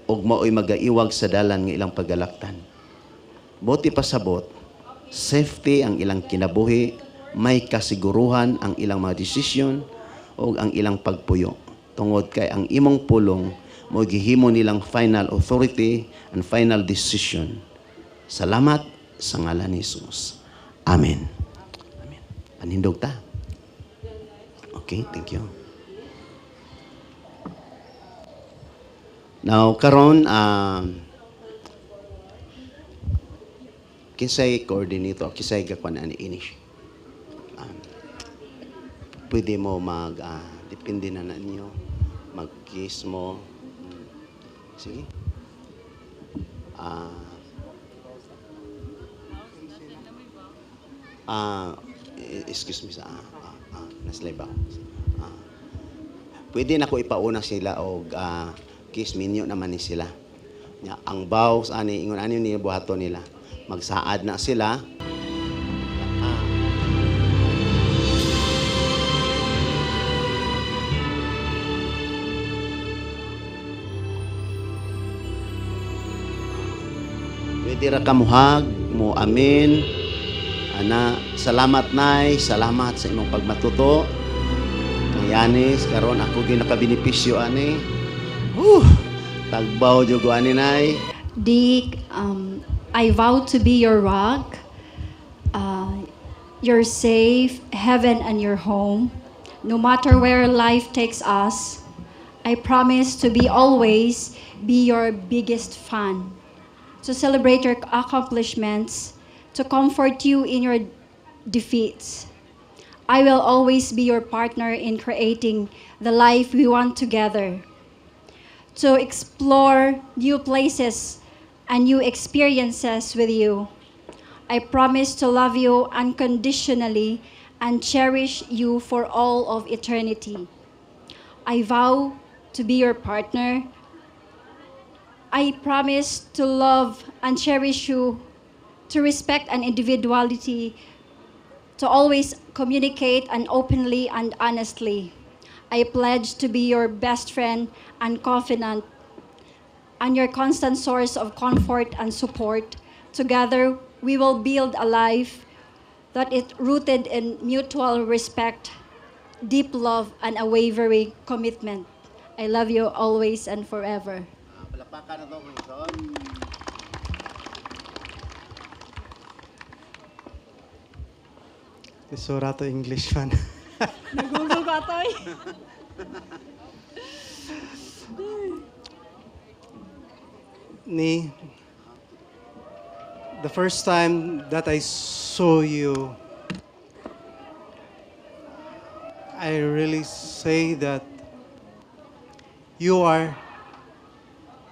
ug mao'y magaiwag sa dalan nga ilang pagalaktan. Buti pasabot, safety ang ilang kinabuhi, may kasiguruhan ang ilang mga desisyon, o ang ilang pagpuyo. Tungod kay ang imong pulong mo gihimo nilang final authority and final decision. Salamat sa ngalan ni Jesus. Amen. Amen. Panindog ta. Okay, thank you. Now, karon, kinsay coordinator, kinsay gakwan ani inish. Pwede mo depende na ninyo, mag-kiss mo. Sige. Excuse me sa, naslay ba? Pwede na ko ipauna sila o kiss minyo naman ni sila. Ang vows, ingon ani ni buhaton nila. Magsaad na sila. Pwede ra kamuhag, mo amin. Salamat nay, salamat sa imong pagmatuto. Kang Yanis, karon ako ginakabenepisyo ani. Tagbaw jud ko ani nay. Dick, I vow to be your rock, your safe heaven and your home. No matter where life takes us, I promise to be always be your biggest fan, to celebrate your accomplishments, to comfort you in your defeats. I will always be your partner in creating the life we want together, to explore new places and new experiences with you. I promise to love you unconditionally and cherish you for all of eternity. I vow to be your partner. I promise to love and cherish you, to respect an individuality, to always communicate and openly and honestly. I pledge to be your best friend and confidant, and your constant source of comfort and support. Together, we will build a life that is rooted in mutual respect, deep love, and unwavering commitment. I love you always and forever. Palakpakan na to, Wilson. Sura to English fan. Nagugol ko atoy. Ni, the first time that I saw you, I really say that you are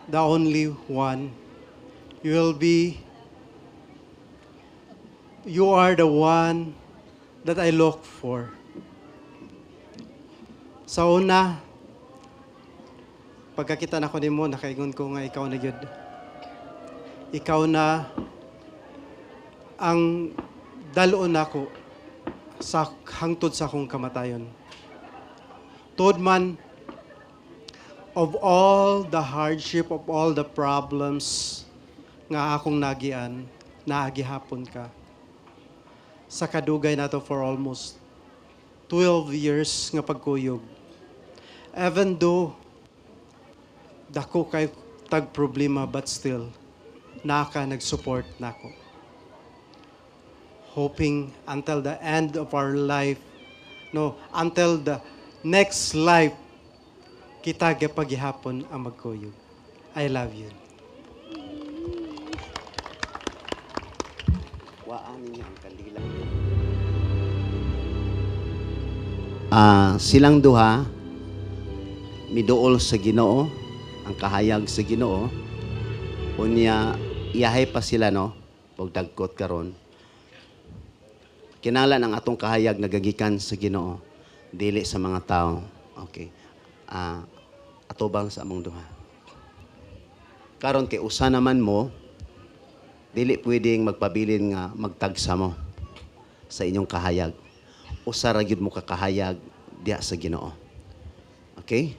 the only one. You are the one that I look for. Sa una, pagkakita na ko nimo, nakaingon ko nga ikaw na yun. Ikaw na ang dalon ako sa hangtod sa akong kamatayon. Tod man of all the hardship, of all the problems nga akong nagian, naagihapon ka. Sa kadugay nato for almost 12 years nga pagkuyog. Even though dako kay tag problema, but still naka nag-support nako. Hoping until the end of our life, until the next life, kita paghihapon ang magkuyog. I love you. Waan niya ang kandila. Silang duha miduol sa Ginoo, ang kahayag sa Ginoo. Unya iyahay pa sila pag dagkot karon. Kinahanglan ang atong kahayag nagagikan sa Ginoo, dili sa mga tao. Okay. Atubang sa among duha. Karon kay usa naman mo, dili pwedeng magpabilin nga magtagsa mo sa inyong kahayag. Usa ra gyud mo ka kahayag diha sa Ginoo. Okay?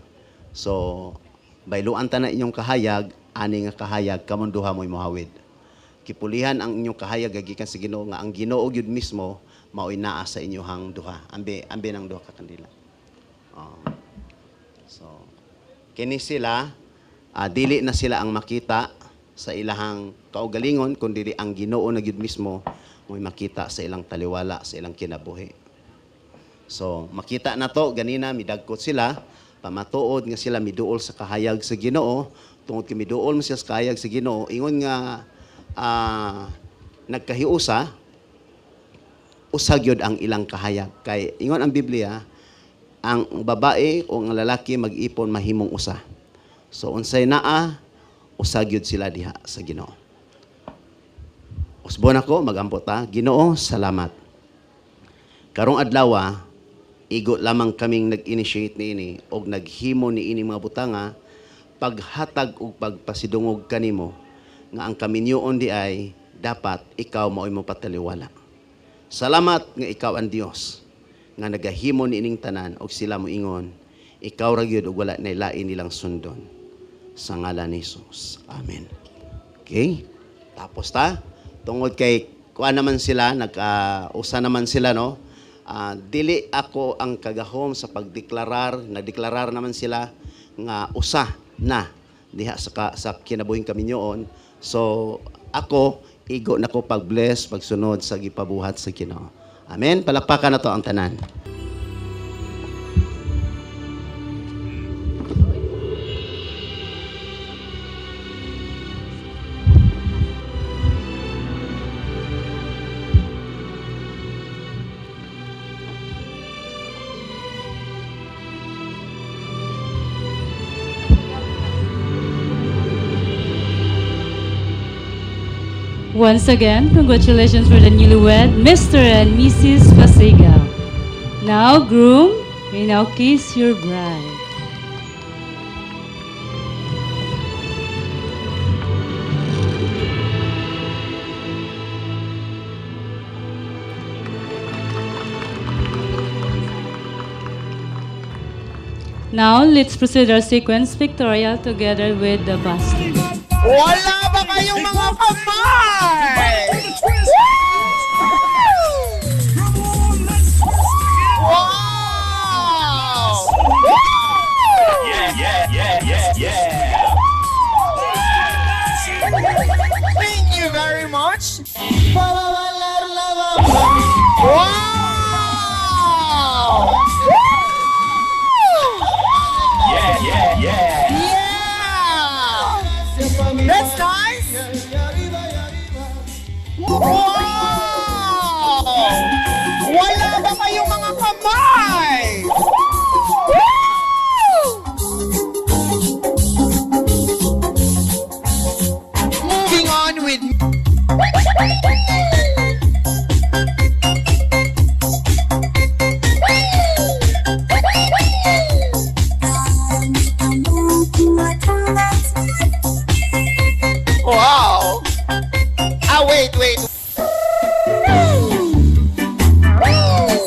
So, bayluan ta na inyong kahayag, ani nga kahayag kamon duha mo'y mohawid. Kipulihan ang inyong kahayag gagikan sa Ginoo nga ang Ginoo gyud mismo mao'y naa sa inyohang duha. Ambe nang duha ka kandila. Oh. So, kini sila, dili na sila ang makita sa ilahang kaugalingon, kundi ang Ginoo na gyud mismo mo'y makita sa ilang taliwala, sa ilang kinabuhi. So, makita na to, ganina, midagkot sila, pamatuod nga sila miduol sa kahayag sa Ginoo, tungod kay miduol mo siya sa kahayag sa Ginoo, ingon nga, nagkahiusa, usagyod ang ilang kahayag. Kay, ingon ang Biblia, ang babae o ang lalaki mag-ipon mahimong usa. So, unsay naa, usagyod sila diha sa Ginoo. Usbon ako, mag-ampot ha. Ginoo, salamat. Karong adlaw, igo lamang kaming nag-initiate niini o naghimo ni ini mga butanga, paghatag o pagpasidungog kanimo, nga ang kaminyoon di ay dapat ikaw mao'y mo pataliwala. Salamat nga ikaw ang Dios nga nagahimo ni ining tanan og sila mo ingon, ikaw ra gyud og wala nay lain nilang sundon. Sa ngalan ni Jesus. Amen. Okay? Tapos ta, tungod kay kuan naman sila, usa naman sila, no? Dili ako ang kagahom sa pagdeklarar, nagdeklarar naman sila nga usa na diha sa kinabuhing kaminyoon. So, ako, igo na ko pag-bless, pagsunod sa gipabuhat sa Ginoo. Amen? Palakpakan na to ang tanan. Once again, congratulations for the newlywed, Mr. and Mrs. Pasigaw. Now, groom, may now kiss your bride. Now, let's proceed our sequence pictorial together with the basket. Wala ba kayong mga kamay? Wow! Thank you very much. Wow! Yeah! That's nice! Wow! Wala ba kayong mga kamay? Moving on with... Wow! Wait.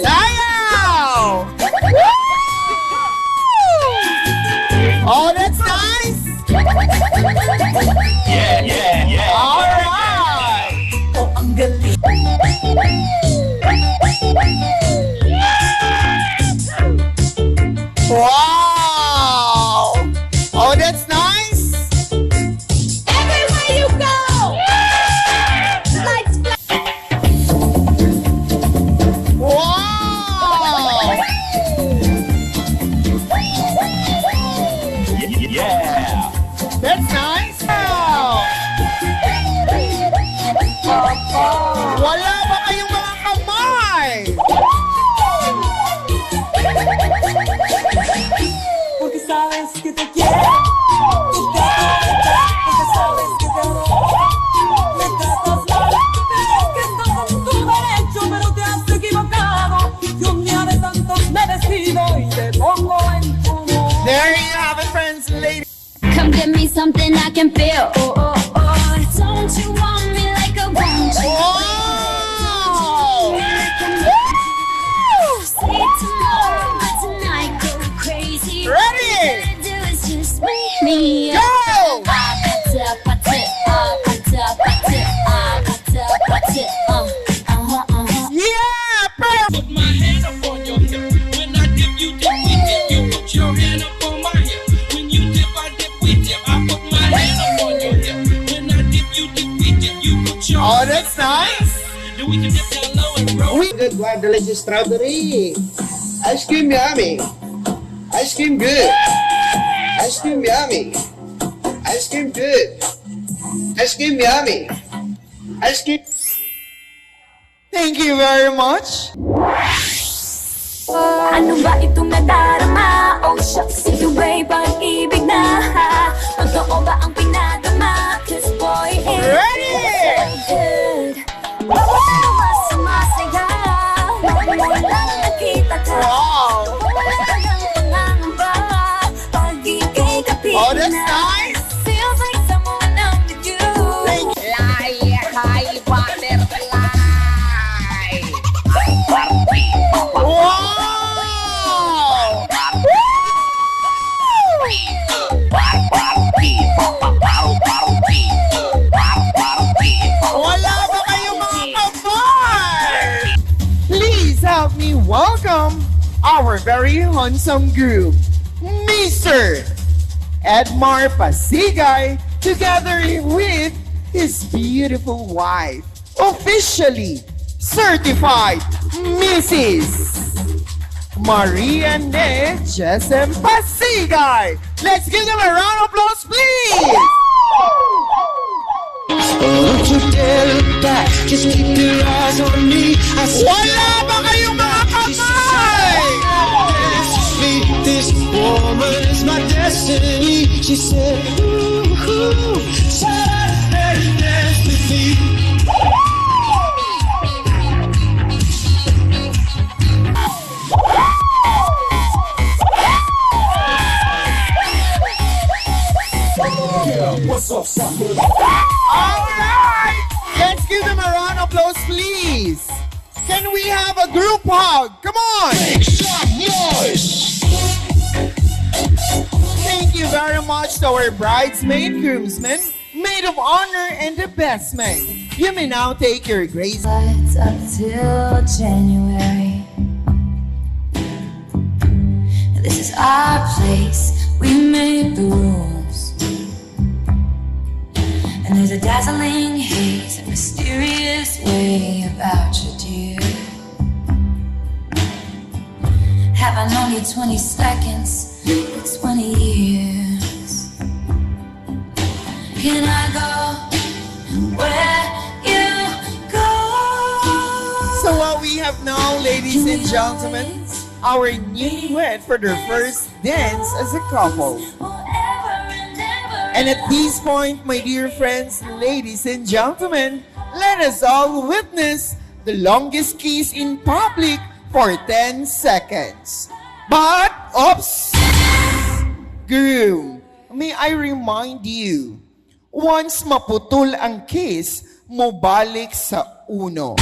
Sayaw! Oh, that's nice! Yeah! Alright! Oh, ang galing! Wow! Oh, that's nice! Everywhere you go, lights Oh, that's nice. We good Guadalajara strawberry. Ice cream yummy. Ice cream good. Ice cream yummy. Ice cream good. Ice cream yummy. Ice cream. Thank you very much. Ano ba itong nadarama? Oh shucks, ito ba'y pag-ibig na? Totoo ba ang pinadama? 'Cause boy, it's Ready? good. Mas sumasaya Walang nakita ka Wow. Wala kang pangangamba Pag ika'y kapiling Oh, that's na. nice. Feels like someone I'm with you. Wow! Wala ba kayong mga kabar? Please help me welcome our very handsome groom, Mr. Edmar Pasigay, together with his beautiful wife, officially certified Mrs. Maria Ne Jesem Pasigay. Let's give them a round of applause, please! Don't you dare look back, just keep your eyes on me. I see Wala ba kayong mga kamay? this woman is my destiny. She said, ooh, shut up and dance with me. All right! Let's give them a round of applause, please. Can we have a group hug? Come on! Thank you very much to our bridesmaid, groomsmen, maid of honor, and the best man. You may now take your grace. It's up till January. This is our place. We made the rules. And there's a dazzling haze, a mysterious way about you, dear. Have I known you 20 seconds? It's 20 years. Can I go where you go? So what we have now, ladies and gentlemen, our newlywed for their first dance as a couple. Forever and ever. And at this point, my dear friends, ladies and gentlemen, let us all witness the longest kiss in public for 10 seconds. But, oops! Groom, may I remind you, once maputol ang kiss, mubalik sa uno.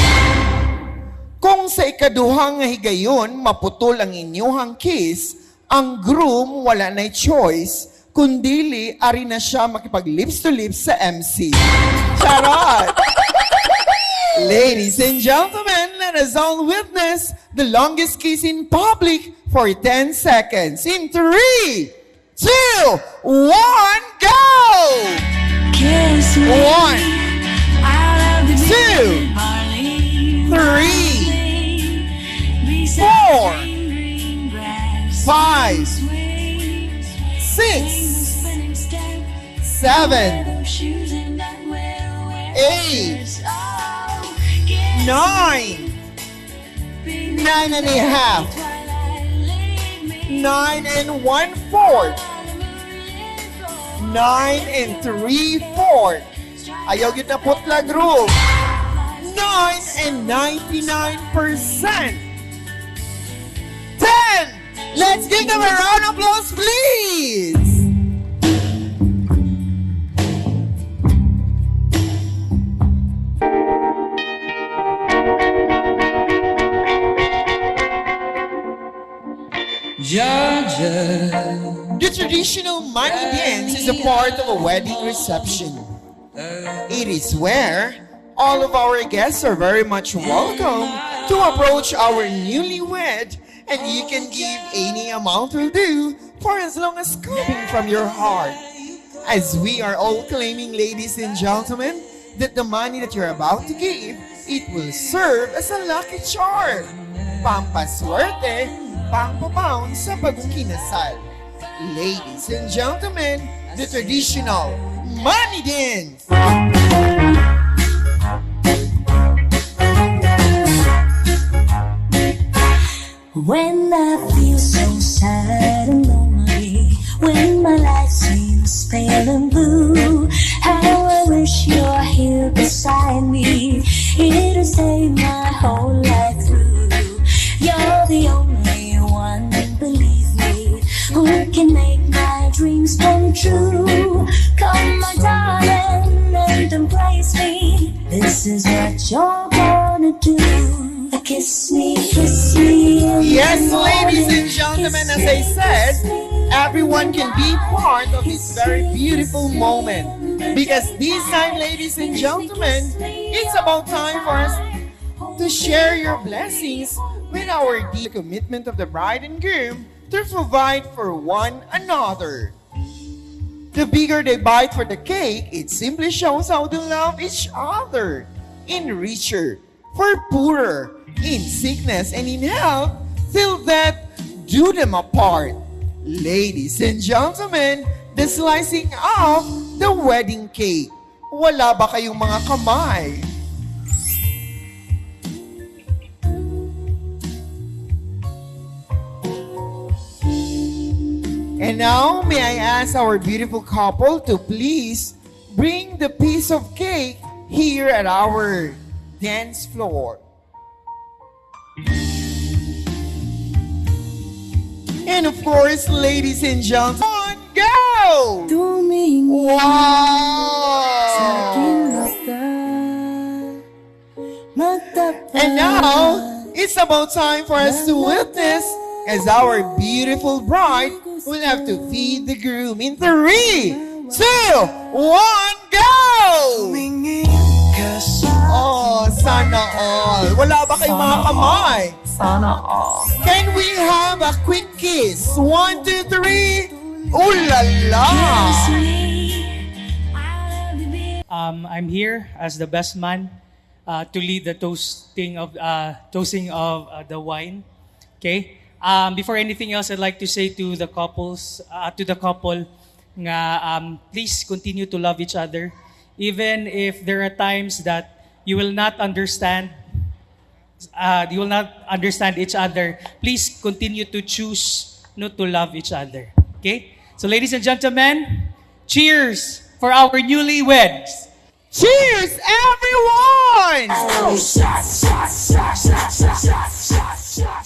Kung sa ikaduhang higayon maputol ang inyuhang kiss, ang groom wala na choice, kundili ari na siya makipag-lips to lips sa MC. Charot! Ladies and gentlemen, let us all witness the longest kiss in public for 10 seconds. In 3, 2, 1, go! Kiss me 1, out of the 2, 3, 4, 5, 6, 7, 8, 9, 9 and a half, 9 and 1/4, 9 and 3/4. Ayaw yun na putla group. 9 and 99%. 10! Let's give them a round of applause, please! The traditional money dance is a part of a wedding reception. It is where all of our guests are very much welcome to approach our newlywed, and you can give any amount will do for as long as coming from your heart. As we are all claiming, ladies and gentlemen, that the money that you're about to give, it will serve as a lucky charm. Pampaswerte, pangpapound sa bagong kinasal. Ladies and gentlemen, the traditional money dance! When I feel so sad and lonely, when my life seems pale and blue, how I wish you're here beside me, here to stay my whole life through. You're the only one, believe me, who can make my dreams come true. Come, my darling, and embrace me. This is what you're gonna do. Kiss me, and Yes, ladies and gentlemen, as I said, everyone can be part of this very beautiful moment. Because this time, ladies and gentlemen, it's about time for us to share your blessings with our deep commitment of the bride and groom to provide for one another. The bigger they bite for the cake, it simply shows how they love each other. In richer, for poorer, in sickness and in health, till death do them apart. Ladies and gentlemen, the slicing of the wedding cake. Wala ba kayong mga kamay? And now, may I ask our beautiful couple to please bring the piece of cake here at our dance floor. And of course, ladies and gentlemen, go! And now, it's about time for us to witness as our beautiful bride will have to feed the groom in 3, 2, 1, go! Oh, sana all. Wala ba kayong mga kamay? Sana all. Can we have a quick kiss? 1, 2, 3. Ooh la la! I'm here as the best man to lead the toasting of the wine. Okay. Before anything else, I'd like to say to the couple, please continue to love each other, even if there are times that you will not understand. You will not understand each other. Please continue to choose not to love each other. Okay. So, ladies and gentlemen, cheers for our newlyweds. Cheers, everyone!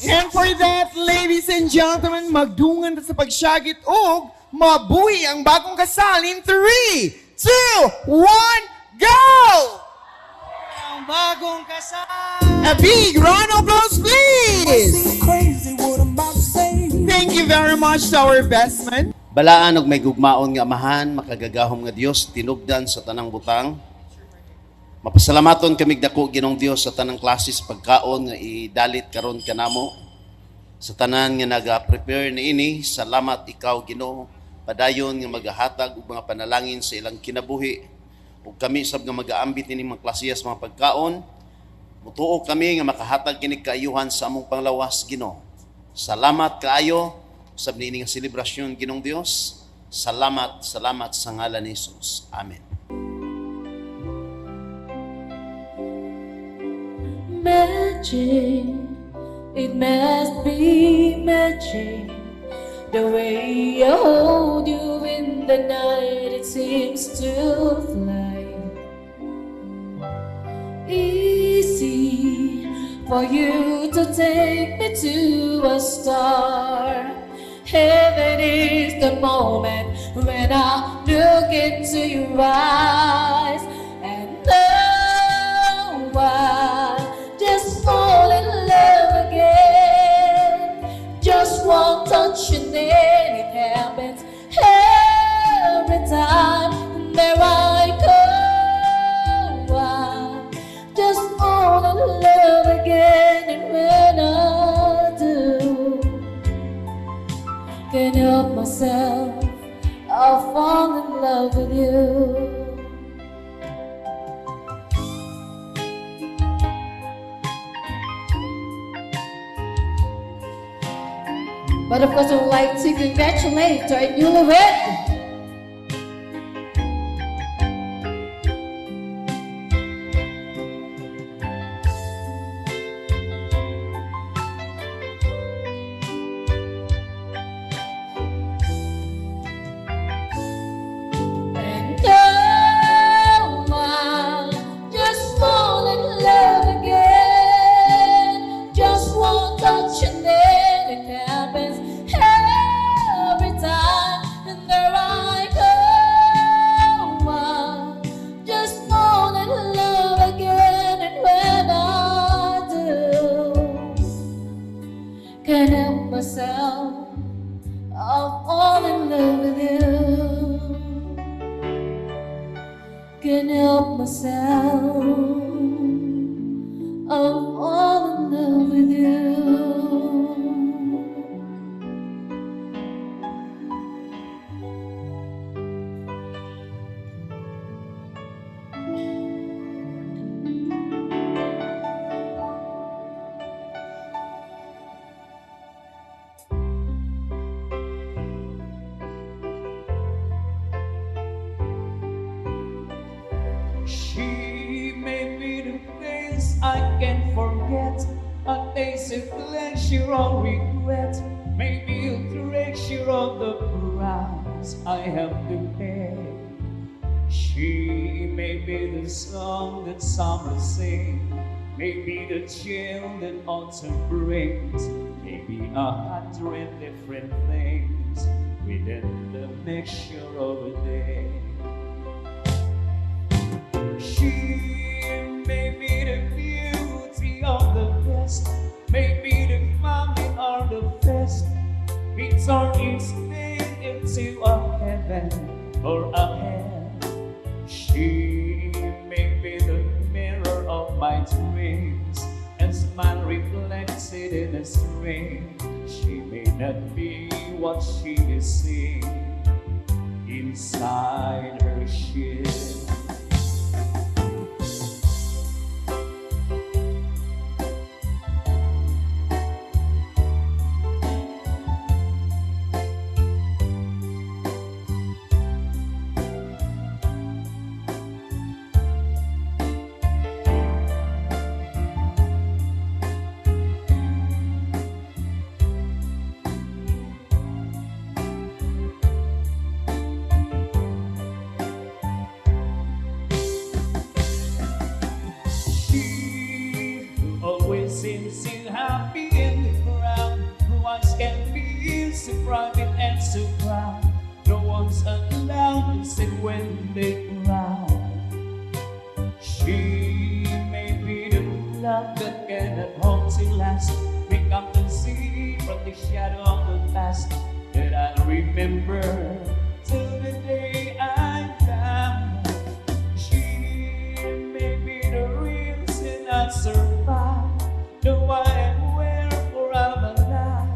And for that, ladies and gentlemen, magdungan sa pagsagit og mabuhi ang bagong kasal in 3, 2, 1, go! Ang bagong kasal! A big round of applause, please! Thank you very much to our best man. Balaan og may gugmaon nga amahan, makagagahom nga Dios tinubdan sa tanang butang. Mapasalamaton kami dako Ginong Dios sa tanang klase sa pagkaon nga idalit karon kanamo. Sa tanan nga naga-prepare niini, salamat ikaw Ginoo. Padayon nga magahatag og mga panalangin sa ilang kinabuhi. Ug kami sab nga magaambit ini mga klase sa mga pagkaon. Mutuo kami nga makahatag kini kaayuhan sa among panglawas Ginoo. Salamat kaayo sa niini nga selebrasyon Ginong Dios. Salamat, salamat sa ngalan ni Jesus. Amen. Magic, it must be magic. The way I hold you in the night, it seems to fly. Easy for you to take me to a star. Heaven is the moment when I look into your eyes, and oh, I just fall in love again. Just one touch and then it happens every time. And there I go, I just fall in love again. And when I do, can't help myself, I'll fall in love with you. But of course, I would like to congratulate our newlywed. And now I just fall in love again. Just one touch and then it happens every time. And there I go. I just fall in love again. And when I do, can't help myself. I'll fall in love with you. Can't help myself. I'll fall in love with you. She may be the face I can't forget, a taste of pleasure or regret, maybe a treasure of the price I have to pay. She may be the song that summer sings, maybe the chill that autumn brings, maybe 100 different things within the mixture of a day. She may be the beauty of the best, maybe the family or the best. We turn each day into a heaven or a hell. She may be the mirror of my dreams, and smile reflected in a stream. She may not be what she is seeing inside her shell. Seems so happy in the crowd, who once can be so private and so proud. No one's allowed to sit when they proud. She may be the love that cannot hope to last. We come to see from the shadow of the past that I'll remember till the day I die. She may be the reason I survive. No, I am wherefore I'm alive.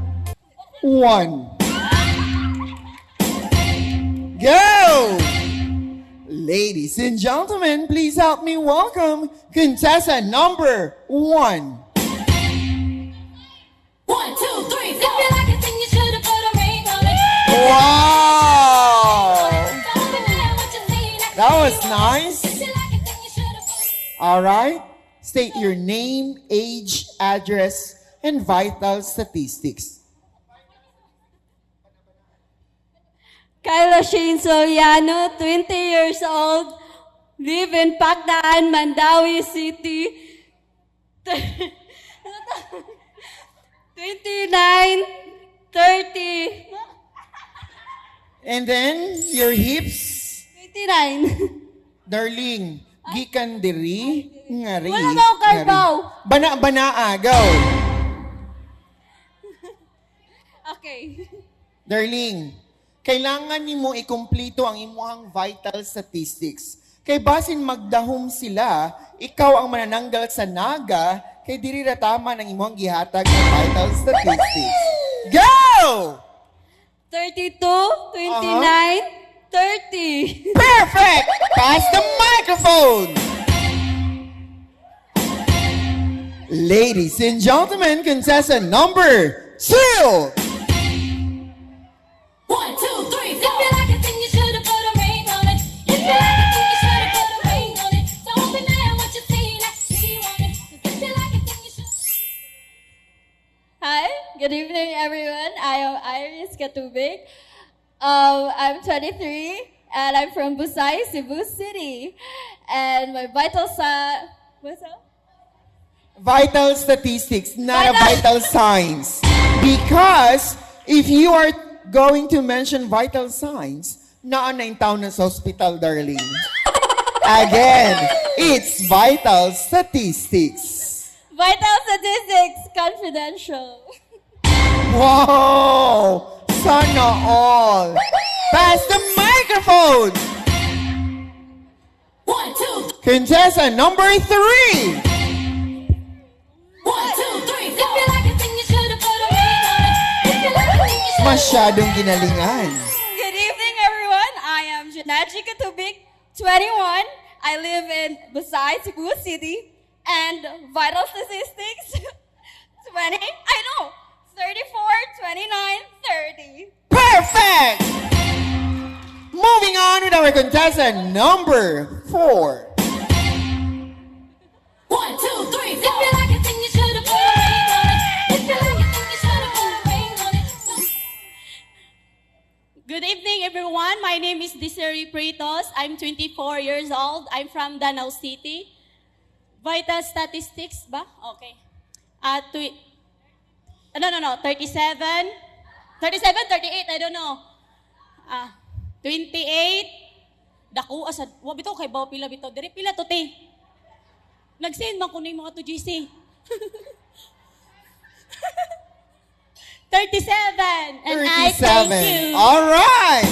1. Go! Ladies and gentlemen, please help me welcome contestant number 1. 1, 2, 3, 4. If you like a thing, you should have put a ring on it. Wow! That was nice. If you like a thing, you should have put. All right. State your name, age, address, and vital statistics. Kyla Shane Soriano, 20 years old, live in Pacdaan, Mandawi City. 29, 30. And then, your hips. 29. Darling, gikan diri, ngari. Wala daw karbaw. Bana-banaa, go. Okay. Darling, kailangan nimo ikumpleto ang imuhang vital statistics. Kay basin magdahom sila, ikaw ang manananggal sa naga, kay diri ra tama ng imuhang gihatag ng vital statistics. Go! 32, 29, 30. Perfect! Pass the microphone! Ladies and gentlemen, contestant number 2! Good evening, everyone. I am Iris Katubig. I'm 23, and I'm from Busay, Cebu City. And my vital what's up? Vital statistics, not a vital signs. Because if you are going to mention vital signs, naan na yung taon na sa hospital, darling. Again, it's vital statistics. Vital statistics, confidential. Wow! Sana all. Pass the microphone. 1, 2, Contestant number 3. 1, 2, 3, go. If you like a thing, you should have put a ring on it. If you like a thing, you should have Masyadong ginalingan. Good evening, everyone. I am Janaji Katubig, 21. I live in Busay, Cebu City. And vital statistics, 34, 29, 30. Perfect! Moving on with our contestant number 4. 1, 2, 3, go. If you like a thing, you should have put a ring on it. If you like a thing, you should have put a ring on it. Good evening, everyone. My name is Desiree Pritos. I'm 24 years old. I'm from Danau City. Vital statistics ba? Okay. 37. 38, I don't know. 28. Daku, asad. Wabito kay bawa pila bito. Dire pila to, te. Nag-send man ko na yung mga to, GC. 37. And I thank 37. you. All right.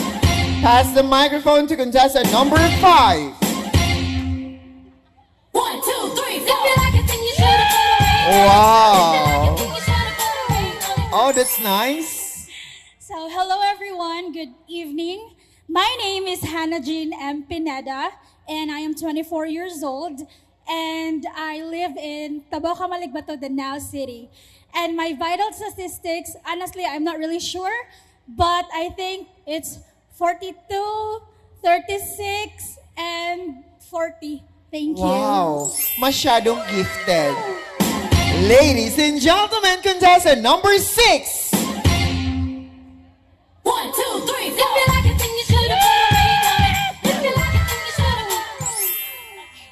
Pass the microphone to contestant number 5. 1, 2, 3, go. If you like a thing, you should have put a ring on it. Wow. If you like a thing, you should have put a ring on it. Oh, that's nice. So, hello everyone. Good evening. My name is Hannah Jean M. Pineda, and I am 24 years old, and I live in Taboca, Maligbato, Danao City. And my vital statistics, honestly, I'm not really sure, but I think it's 42, 36, and 40. Thank you. Wow. Masyadong gifted. Ladies and gentlemen, contestant number 6. 1, 2, 3, go. If you like a thing, you should have put a ring on it. If you like a thing, you should have put a ring on it.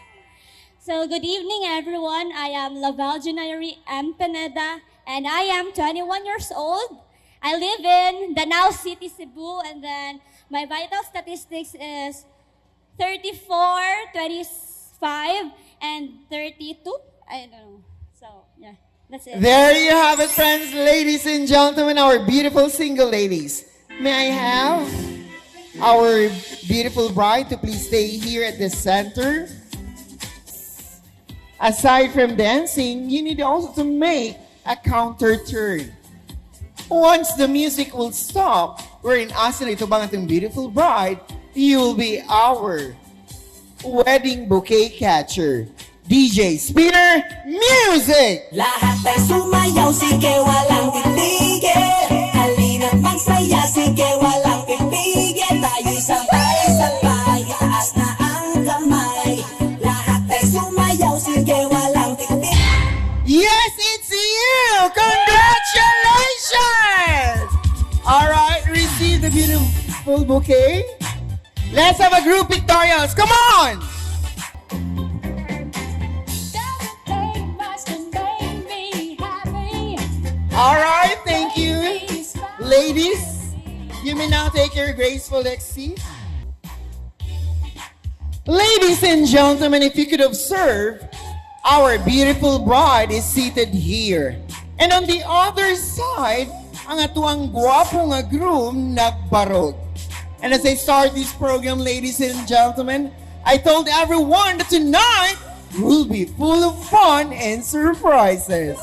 So, good evening, everyone. I am Laval Junayari M. Pineda, and I am 21 years old. I live in Danau City, Cebu, and then my vital statistics is 34, 25, and 32. I don't know. So, yeah, that's it. There you have it, friends, ladies and gentlemen, our beautiful single ladies. May I have our beautiful bride to please stay here at the center? Aside from dancing, you need also to make a counter turn. Once the music will stop, wherein asa na ito bang ating beautiful bride, you will be our wedding bouquet catcher. DJ Spinner, music! Lahat ay sumayaw, sige walang titigil. Halina't magsaya, sige walang pipigil. Tayo'y sabay-sabay, taas na ang kamay. Lahat ay sumayaw, sige walang titigil. Yes, it's you! Congratulations! Alright, receive the beautiful bouquet. Let's have a group pictorials. Come on! Alright, thank you. Ladies, you may now take your graceful exit. Ladies and gentlemen, if you could observe, our beautiful bride is seated here. And on the other side, ang atuang guwapo nga groom nagbarog. And as I start this program, ladies and gentlemen, I told everyone that tonight will be full of fun and surprises.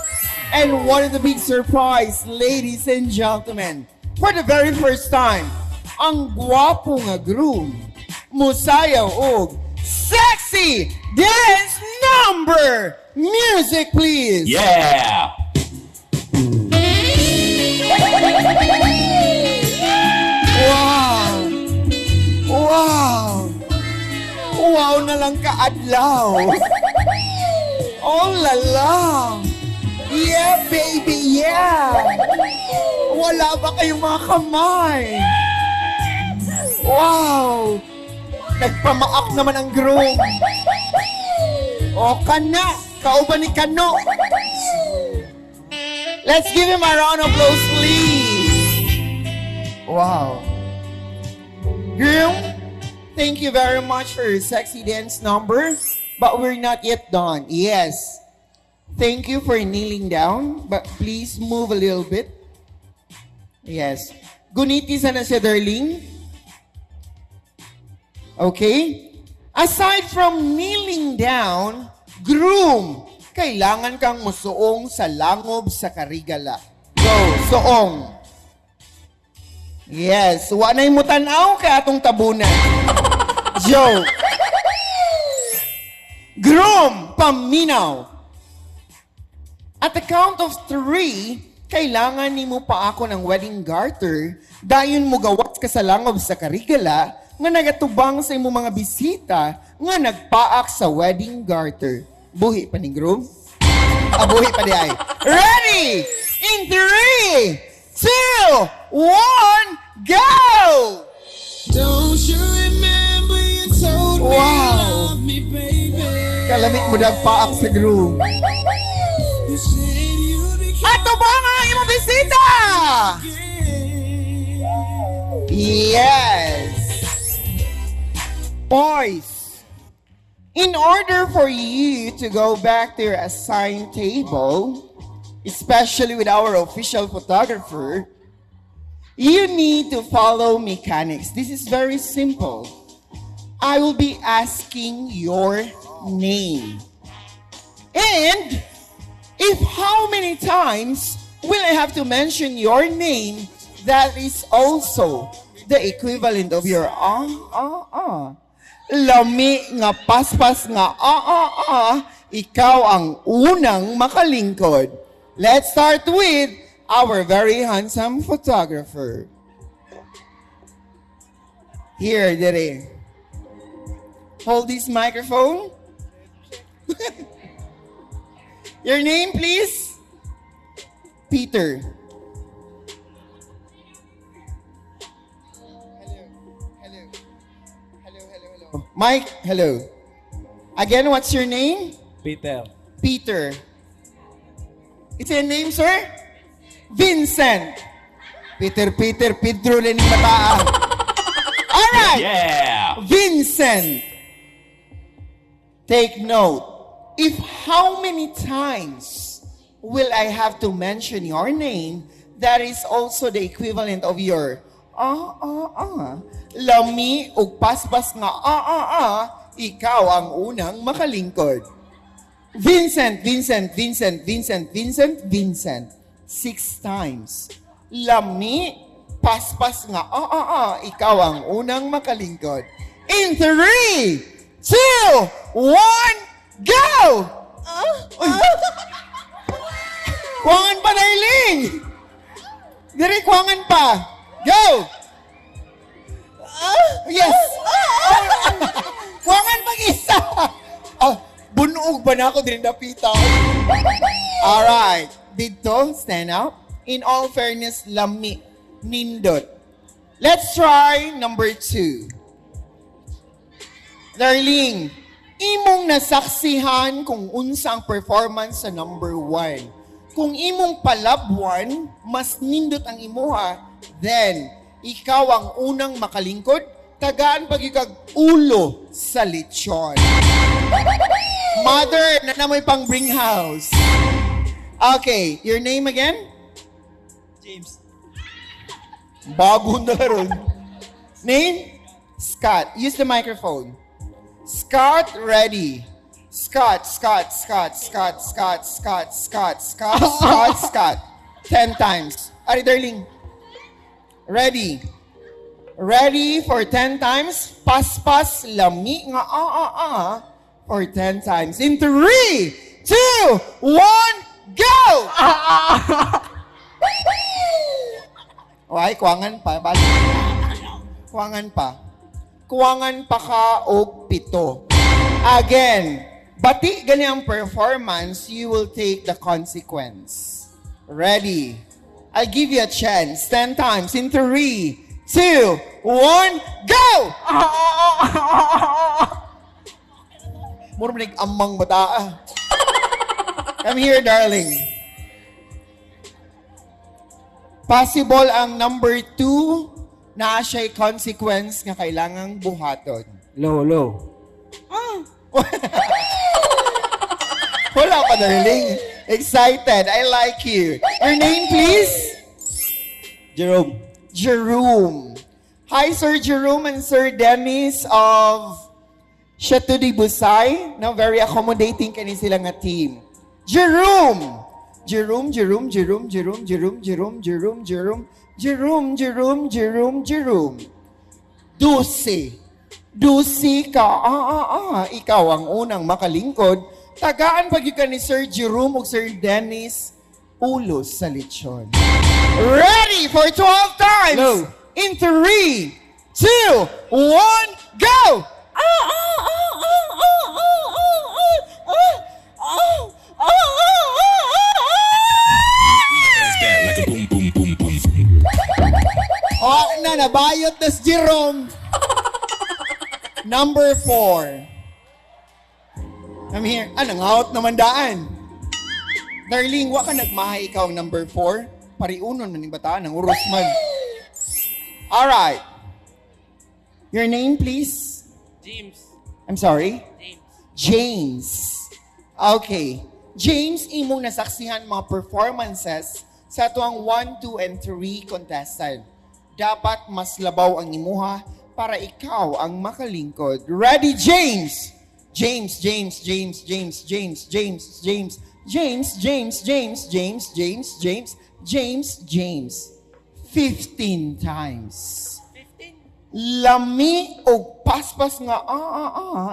And one of the big surprise, ladies and gentlemen, for the very first time, ang guwapo nga groom musayaw og sexy dance number. Music, please. Yeah. Wow. Wow. Wow na lang kaadlaw. Oh la la. Yeah, baby, yeah! Wala ba kayong mga kamay? Wow! Nagpamaak naman ang groom. O, kana! Kauban ni Kano! Let's give him a round of applause, please! Wow! Groom, thank you very much for your sexy dance number, but we're not yet done. Yes. Thank you for kneeling down, but please move a little bit. Yes. Guniti sana si darling. Okay? Aside from kneeling down, groom, kailangan kang musuong sa langob sa karigala. Go, suong. Yes, wanay mo tanaw kay atong tabunan. Joke. Groom, paminaw. At the count of 3, kailangan ni mo pa ako ng wedding garter dayon mo gawat ka sa langob sa karigala nga nagatubang sa imo mga bisita nga nagpaak sa wedding garter. Buhi pa ni groom? Buhi pa di ay. Ready? In 3, 2, 1, go! Don't you remember you told me you Wow! love me, baby? Kalamit mo nagpaak sa groom. You said you'd be Ato ba nga imong bisita? Yes. Boys, in order for you to go back to your assigned table, especially with our official photographer, you need to follow mechanics. This is very simple. I will be asking your name. And if how many times will I have to mention your name, that is also the equivalent of your Lami nga paspas nga ikaw ang unang makalingkod. Let's start with our very handsome photographer. Here, Dere. Hold this microphone. Your name, please? Peter. Hello. Mike, hello. Again, what's your name? Peter. Peter. It's your name, sir? Vincent. Peter, Pedro na ni mataan. All right. Yeah. Vincent. Take note. If how many times will I have to mention your name, that is also the equivalent of your lami ug paspas nga ikaw ang unang makalingkod. Vincent. 6 times. Lami, paspas nga ikaw ang unang makalingkod. In 3, 2, 1, go! Kuwangan pa, darling! Dire, kuwangan pa. Go! Yes! Kuwangan mag-isa! Bunuog ba na ako din napita? Alright. Dito, stand up. In all fairness, lami. Nindot. Let's try number 2. Darling, imong nasaksihan kung unsang performance sa number 1. Kung imong palabwan, mas nindot ang imuha, then, ikaw ang unang makalingkod, tagaan pagikag ulo sa lechon. Mother, na namoy pang bring house. Okay, your name again? James. Bago na ron. Name? Scott. Use the microphone. Scott, ready. Scott. 10 times. Ari, darling. Ready. Ready for 10 times. Paspas, lami nga for 10 times. In 3, 2, 1, go! Okay, kuwangan pa. Kuwangan pa. Kuwangan pa ka og 7. Again, bati ganyang performance, you will take the consequence. Ready? I'll give you a chance. 10 times in 3, 2, 1, go! Mura manig amang bata. Come here, darling. Possible ang number 2 na siya'y consequence nga kailangang buhaton. Low. Wala pa, darling. Excited. I like you. Your name, please? Jerome. Hi, Sir Jerome and Sir Dennis of Chateau de Busay. Now, very accommodating kani sila nga team. Jerome. Dusi ka. Ikaw ang unang makalingkod. Tagaan pag ka ni Sir Jerome o Sir Dennis, ulos sa lechon. Ready for 12 times! Go. In 3, 2, 1, go! Nabayot na si Jerome. Number 4. I'm here. Nangout naman daan. Darling, wa ka nagmahay ikaw ang number 4? Pariunon na ni bataan, ang uros man. Alright. Your name, please? James. I'm sorry? James. James. Okay. James, imong nasaksihan mga performances sa tuwang 1, 2, and 3 contestant. Dapat mas labaw ang imuha para ikaw ang makalingkod. Ready, James? James. 15 times. 15? Lami o paspas nga,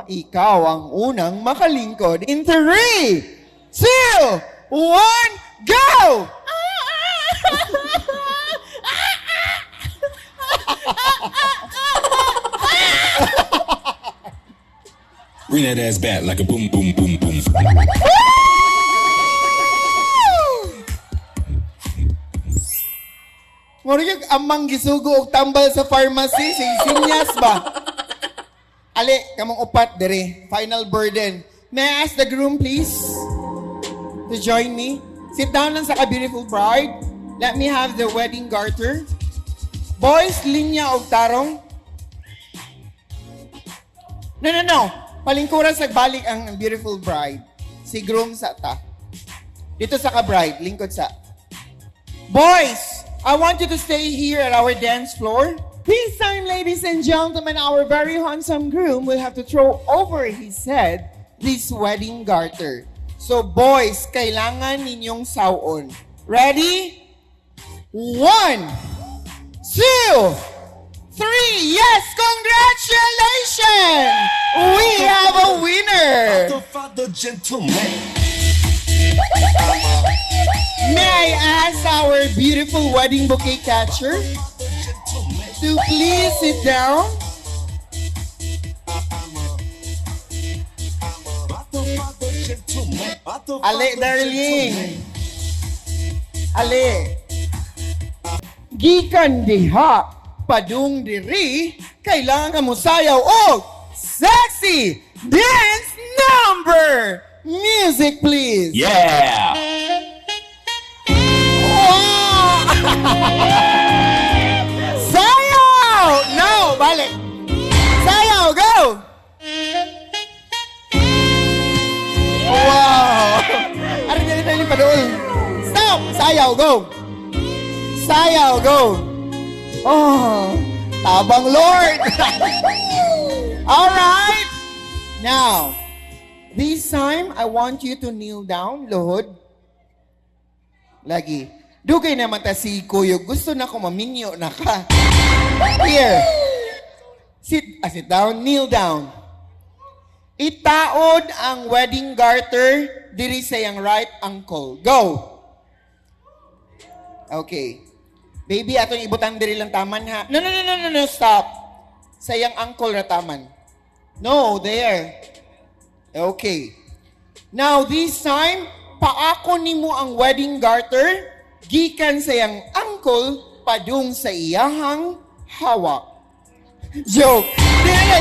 ikaw ang unang makalingkod. In 3, 2, 1, go! Bring that ass back like a boom, boom, boom, boom. Moro yung amang gisugo og tambal sa pharmacy, sinyas ba? Ali, kamong upat dere. Final burden. May I ask the groom, please, to join me? Sit down lang sa ka-beautiful bride. Let me have the wedding garter. Boys, linya og tarong. No. Palingkuran sa balik ang beautiful bride. Si groom sa ta. Dito sa ka-bride, lingkod sa. Boys, I want you to stay here at our dance floor. This time, ladies and gentlemen, our very handsome groom will have to throw over his head this wedding garter. So, boys, kailangan ninyong sawon. Ready? 1, 2, 3. Yes, congratulations! We have a winner. Father, gentleman. May I ask our beautiful wedding bouquet catcher to please sit down? Ale, darling. Ale. Gikan diha, padung diri, kailangan mo sayaw o sexy dance number. Music, please. Yeah. Sayaw! No, balik. Sayaw, go! Wow! Ari pa doon. Stop! Sayaw, go! Sayaw, go! Oh, tabang Lord! Alright! Now, this time, I want you to kneel down, Lord. Lagi. Dugay naman ta si Kuyo. Gusto na ko maminyo na ka. Here. Sit down. Kneel down. Itaod ang wedding garter diri sa iyang right ankle. Go. Okay. Baby, atong ibutang diri lang taman ha. No. Stop. Sa iyang ankle na taman. No, there. Okay. Now this time, paako nimo ang wedding garter gikan sa iyang uncle padung sa iyahang hawak. Joke.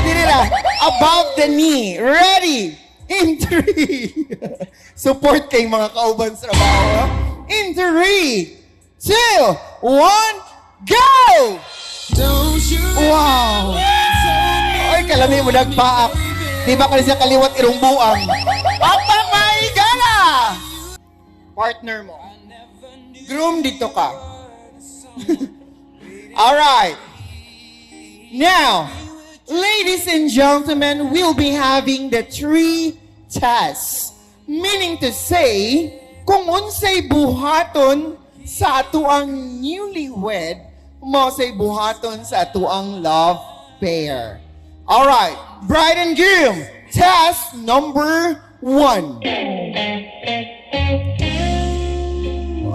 Dili na. Above the knee. Ready? In 3. Support kay mga kauban sa trabaho. In 3, 2, 1, go! Wow! Ay, kalami mo nagpaak. Di ba kasi siya kaliwat irong buang? Papa Maigala! Partner mo. Groom dito ka. Alright. Now, ladies and gentlemen, we'll be having the 3 tests. Meaning to say, kung unsay buhaton sa atuang newlywed, mo say buhaton sa atuang love pair. Alright, bride and groom, test number 1.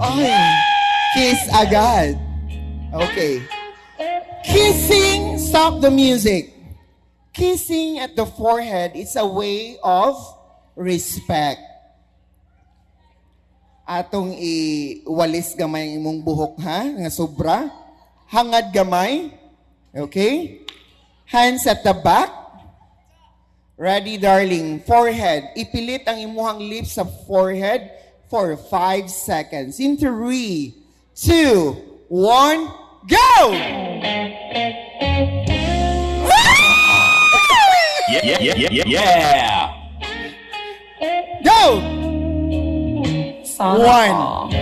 Ay, kiss agad. Okay. Kissing, stop the music. Kissing at the forehead is a way of respect. Atong iwalis gamay ang imong buhok ha, nga sobra. Hangad gamay. Okay? Hands at the back. Ready, darling. Forehead. Ipilit ang imuhang lips sa forehead for 5 seconds. In 3, 2, 1, go! Yeah! Go! 1,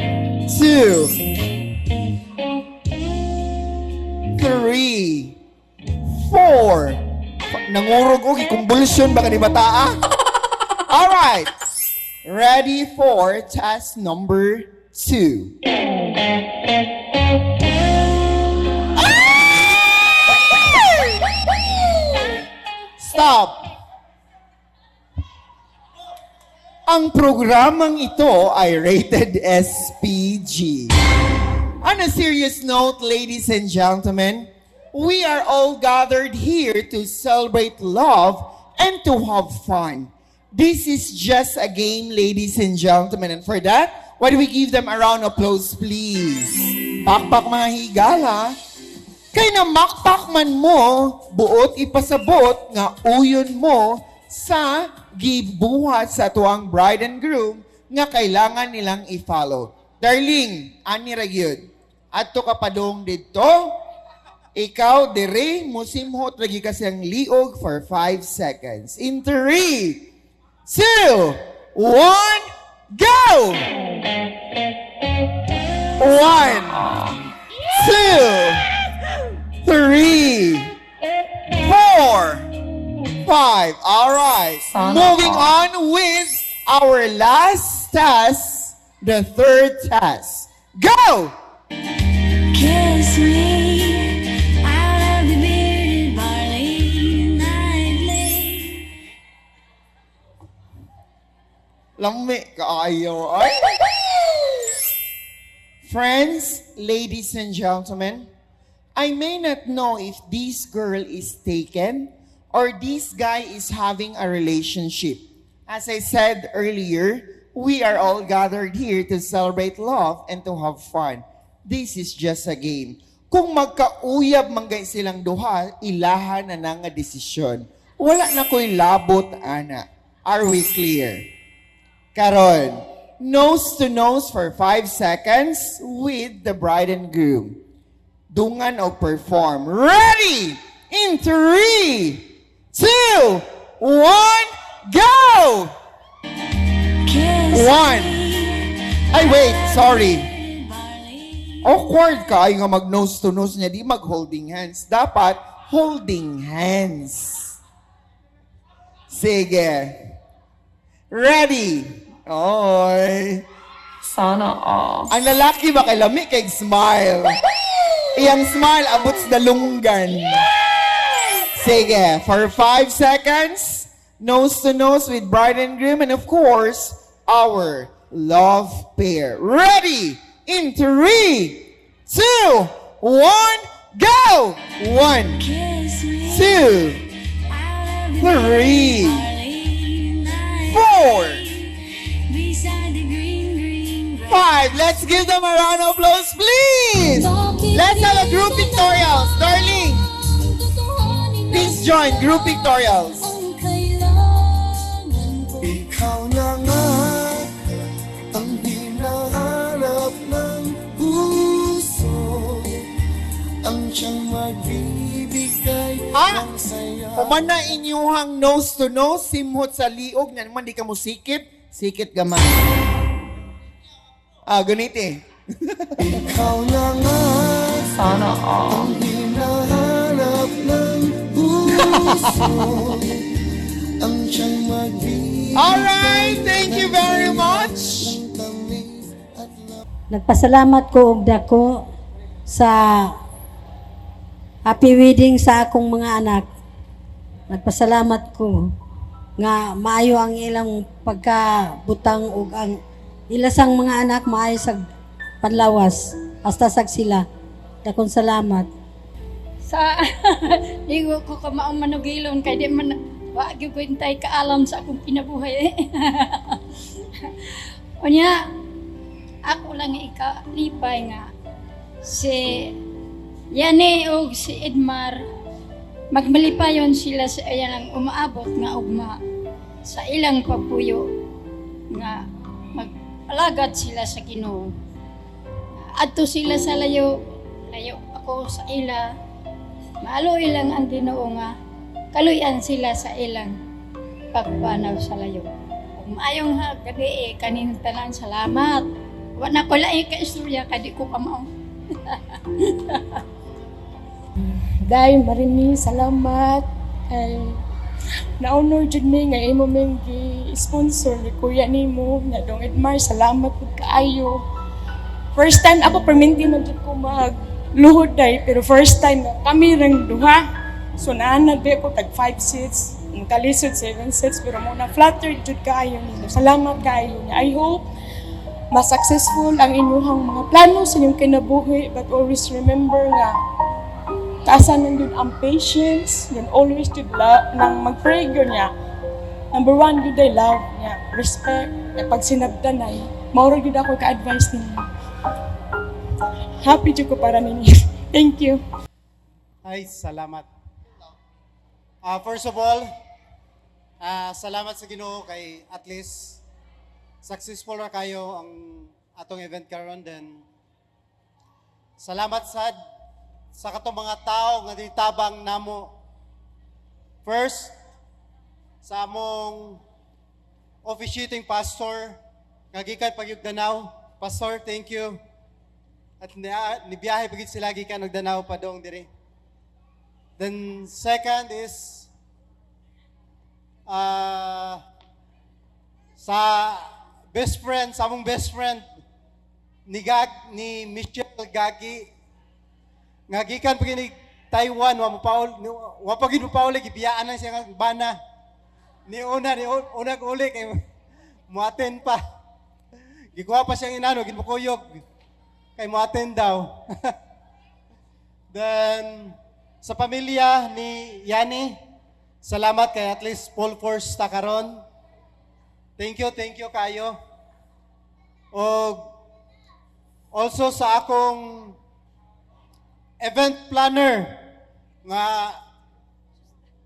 2, 3, 4. Nangurog ko, convulsion baka ni bata. Alright. Ready for test number 2. Stop. Ang programang ito ay rated SPG. On a serious note, ladies and gentlemen, we are all gathered here to celebrate love and to have fun. This is just a game, ladies and gentlemen. And for that, why do we give them a round of applause, please? Pakpak mga higala. Kay na makpakman mo, buot ipasabot nga uyon mo sa gibuhat sa tuang bride and groom nga kailangan nilang i-follow. Darling, ani ra gyud. Adto ka padong didto. Ikaw dire musimhot lagi kasi ang liog for 5 seconds. In 3, 2, 1, go! 1, 2, 3, 4, 5. All right. Moving on with our last task, the third task. Go! Kiss me out of the bearded barley nightly. Lami kaayo. Ay! Friends, ladies and gentlemen, I may not know if this girl is taken or this guy is having a relationship. As I said earlier, we are all gathered here to celebrate love and to have fun. This is just a game. Kung magkauyab manggay silang duha, ilahan na nga desisyon. Wala na ko'y labot, ana. Are we clear? Karon, nose to nose for 5 seconds with the bride and groom. Dungan o perform. Ready? In 3, 2, 1, go! 1. Ay, wait, sorry. Awkward ka ay nga mag-nose to nose niya, di mag-holding hands. Dapat, holding hands. Sige. Ready? Oy. Sana all. Ang lalaki ba kay lami kay smile? Iyang smile abot sa dalunggan. Sige, for 5 seconds, nose to nose with bride and groom, and of course, our love pair. Ready? In 3, 2, 1, go! 1, 2, 3, 4, beside the green, green grass. 5. Let's give them a round of applause, please. Let's have a group pictorials. Darling, please join group pictorials. Ikaw na nga ang hinahanap ng puso, ang siyang magbibigay ng saya. Kuman na inyuhang nose to nose, simhot sa liog, na naman di ka mo sikit, sikit gaman. Ganit eh. Ikaw na nga Sana all. ang hinahanap ng puso, ang siyang magbibigay. Alright, thank you very much. Nagpasalamat ko og dako sa happy wedding sa akong mga anak. Nagpasalamat ko nga maayo ang ilang pagkabutang ug ang ilasang mga anak maayo sa panlawas hasta sag sila. Dakon salamat. Sa ligo ko ka maong manugilon kay di man wa gyud ko intay kaalam sa akong kinabuhi. Unya ako lang ikalipay nga si Yani og si Edmar magmalipayon sila sa ilang umaabot nga ugma sa ilang pagpuyo nga magpalagad sila sa Ginoo. Adto sila sa layo ako sa ila. Maalo ilang ang Ginoo nga kaluyan sila sa ilang pagpanaw sa layo. Ug maayong gabi kaning tanan salamat. Wa na ko laing ka istorya kadi ko kamao. Dahil marini salamat ay na-honor jud mi nga imo ming gi-sponsor ni Kuya nimo nga dong Edmar, salamat pud kaayo. First time ako perminti na jud ko magluhod day, pero first time na kami rang duha. So naanad ba ko tag 5 seats, ang kalisod 7 seats, pero muna flattered jud kaayo nimo. Salamat kaayo niya. I hope mas successful ang inyong mga plano sa inyong kinabuhi, but always remember nga kaasan ng yun ang patience, yun always yun nang mag-pray yun niya. Number 1, yun ay love niya, respect, na pag sinabdan ay, mauro yun ako ka-advise ninyo. Happy yun ko para ninyo. Thank you. Ay, salamat. First of all, salamat sa Ginoo kay at least successful na kayo ang atong event karon, then salamat sa katong mga tao nga ditabang namo. First, sa among officiating pastor nga gikan pagyugdanaw. Pastor, thank you. At nibiyahe pagit sila gikan og Danao pa dong diri. Then second is sa best friend, sa among best friend ni Michelle Gagi nga gikan pagini Taiwan, wa pa gid mo paul gibiyaan na siya nga bana. Ni una uli kay muaten pa. Gikuha pa siyang inano, ginmukuyog kay muaten daw. Then sa pamilya ni Yani, salamat kay at least full force ta karon. Thank you kayo. O also sa akong event planner nga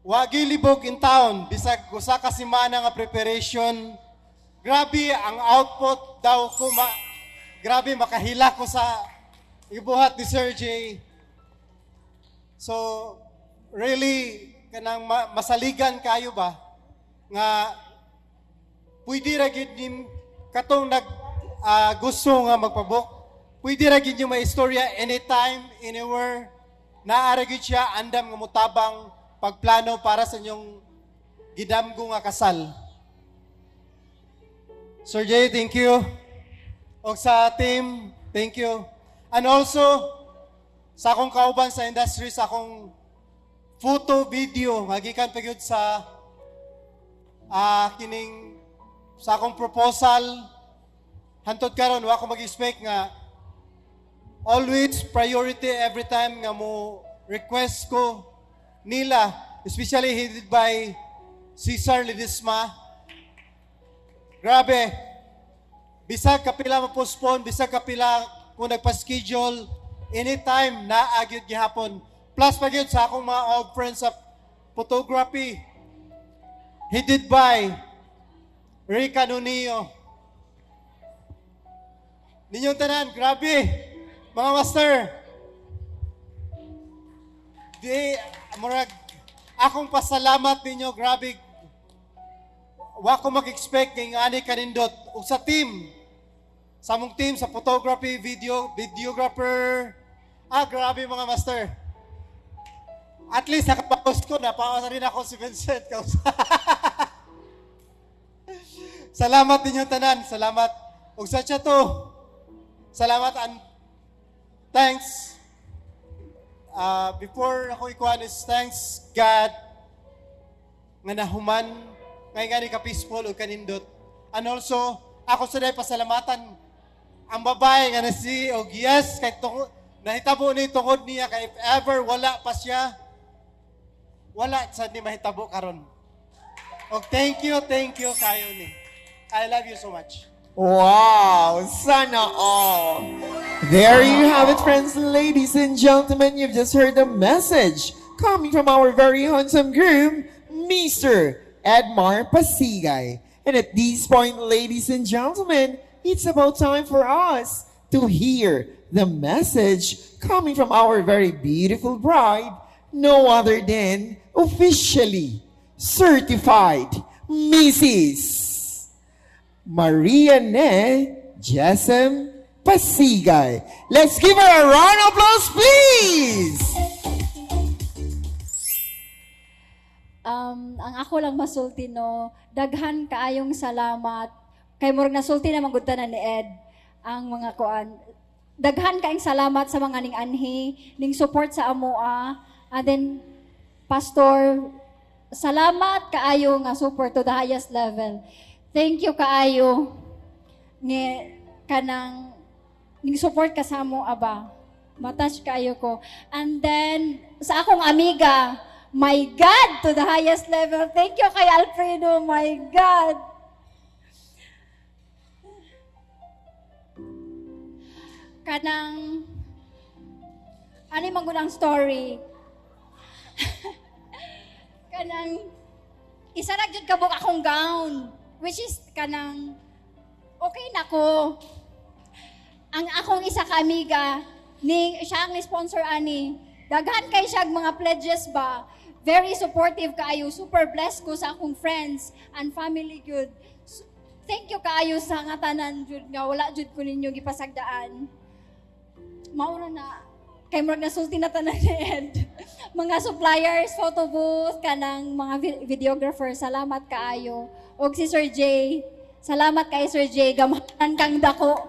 wagi libog in town bisag usa ka semana nga preparation. Grabe ang output daw ko grabe makahila ko sa ibuhat ni Sir J. So really kanang masaligan kayo ba nga pwede ra gid nim katong gusto nga magpabook. Pwede ra gid yung may istorya anytime, anywhere. Naara gid siya andam nga mutabang pagplano para sa inyong gidamgo nga kasal. Sir Jay, thank you. O sa team, thank you. And also, sa akong kauban sa industry, sa akong photo, video, magikan pagyud sa sa akong proposal, hantod karon wa ko mag-expect nga always priority every time nga mo request ko nila, especially headed by Cesar Ledesma. Grabe, bisag kapila ma-postpone, bisag kapila kung nagpa-schedule, anytime na agyod gihapon. Plus pa gyud sa akong mga old friends sa photography, headed by Rica Nunio. Ninyong tanan, grabe, mga master. Di, murag, akong pasalamat ninyo, grabe. Wa ko mag-expect ng ani kanindot. O sa team, sa mong team, sa photography, videographer. Grabe mga master. At least nakapaus ko, napawas rin ako si Vincent. Salamat ninyo tanan, salamat. O sa siya to, salamat and thanks. Before ako ikuhan is thanks God nga nahuman ngay gani ka peaceful o kanindot. And also, ako sa day pasalamatan ang babae nga na si og yes kay nahitabo ni tungod niya kay if ever wala pa siya, wala sad ni mahitabo karon. Og thank you kayo ni. I love you so much. Wow, sana all. There you have it, friends, ladies and gentlemen. You've just heard a message coming from our very handsome groom, Mr. Edmar Pasigay. And at this point, ladies and gentlemen, it's about time for us to hear the message coming from our very beautiful bride, no other than officially certified Mrs. Maria Ne Jessem Pasigay. Let's give her a round of applause, please! Ang ako lang masulti no, daghan kaayong salamat. Kay murag nasulti na magudtanan ni Ed ang mga kuan. Daghan kaayong salamat sa mga ning anhi, ning support sa amoa. And then Pastor, salamat kaayo nga support to the highest level. Thank you kaayo nga kanang ning support ka sa amoa ba. Matouch kaayo ko. And then sa akong amiga, my God, to the highest level. Thank you kay Alfredo, my God. Kanang, ano yung magunang story? Kanang, isa na dyan kabuk akong gown, which is kanang, okay na ko. Ang akong isa ka amiga, siya ang sponsor ani, daghan kay siya mga pledges ba, very supportive kaayo, super blessed ko sa akong friends and family good. Thank you kaayo sa nga tanan jud nga wala jud ko ninyo gipasagdaan. Maura na kay murag nasulti na tanan ni Ed. Mga suppliers, photo booth kanang mga videographer, salamat kaayo. Og si Sir J, salamat kay Sir J, gamahan kang dako.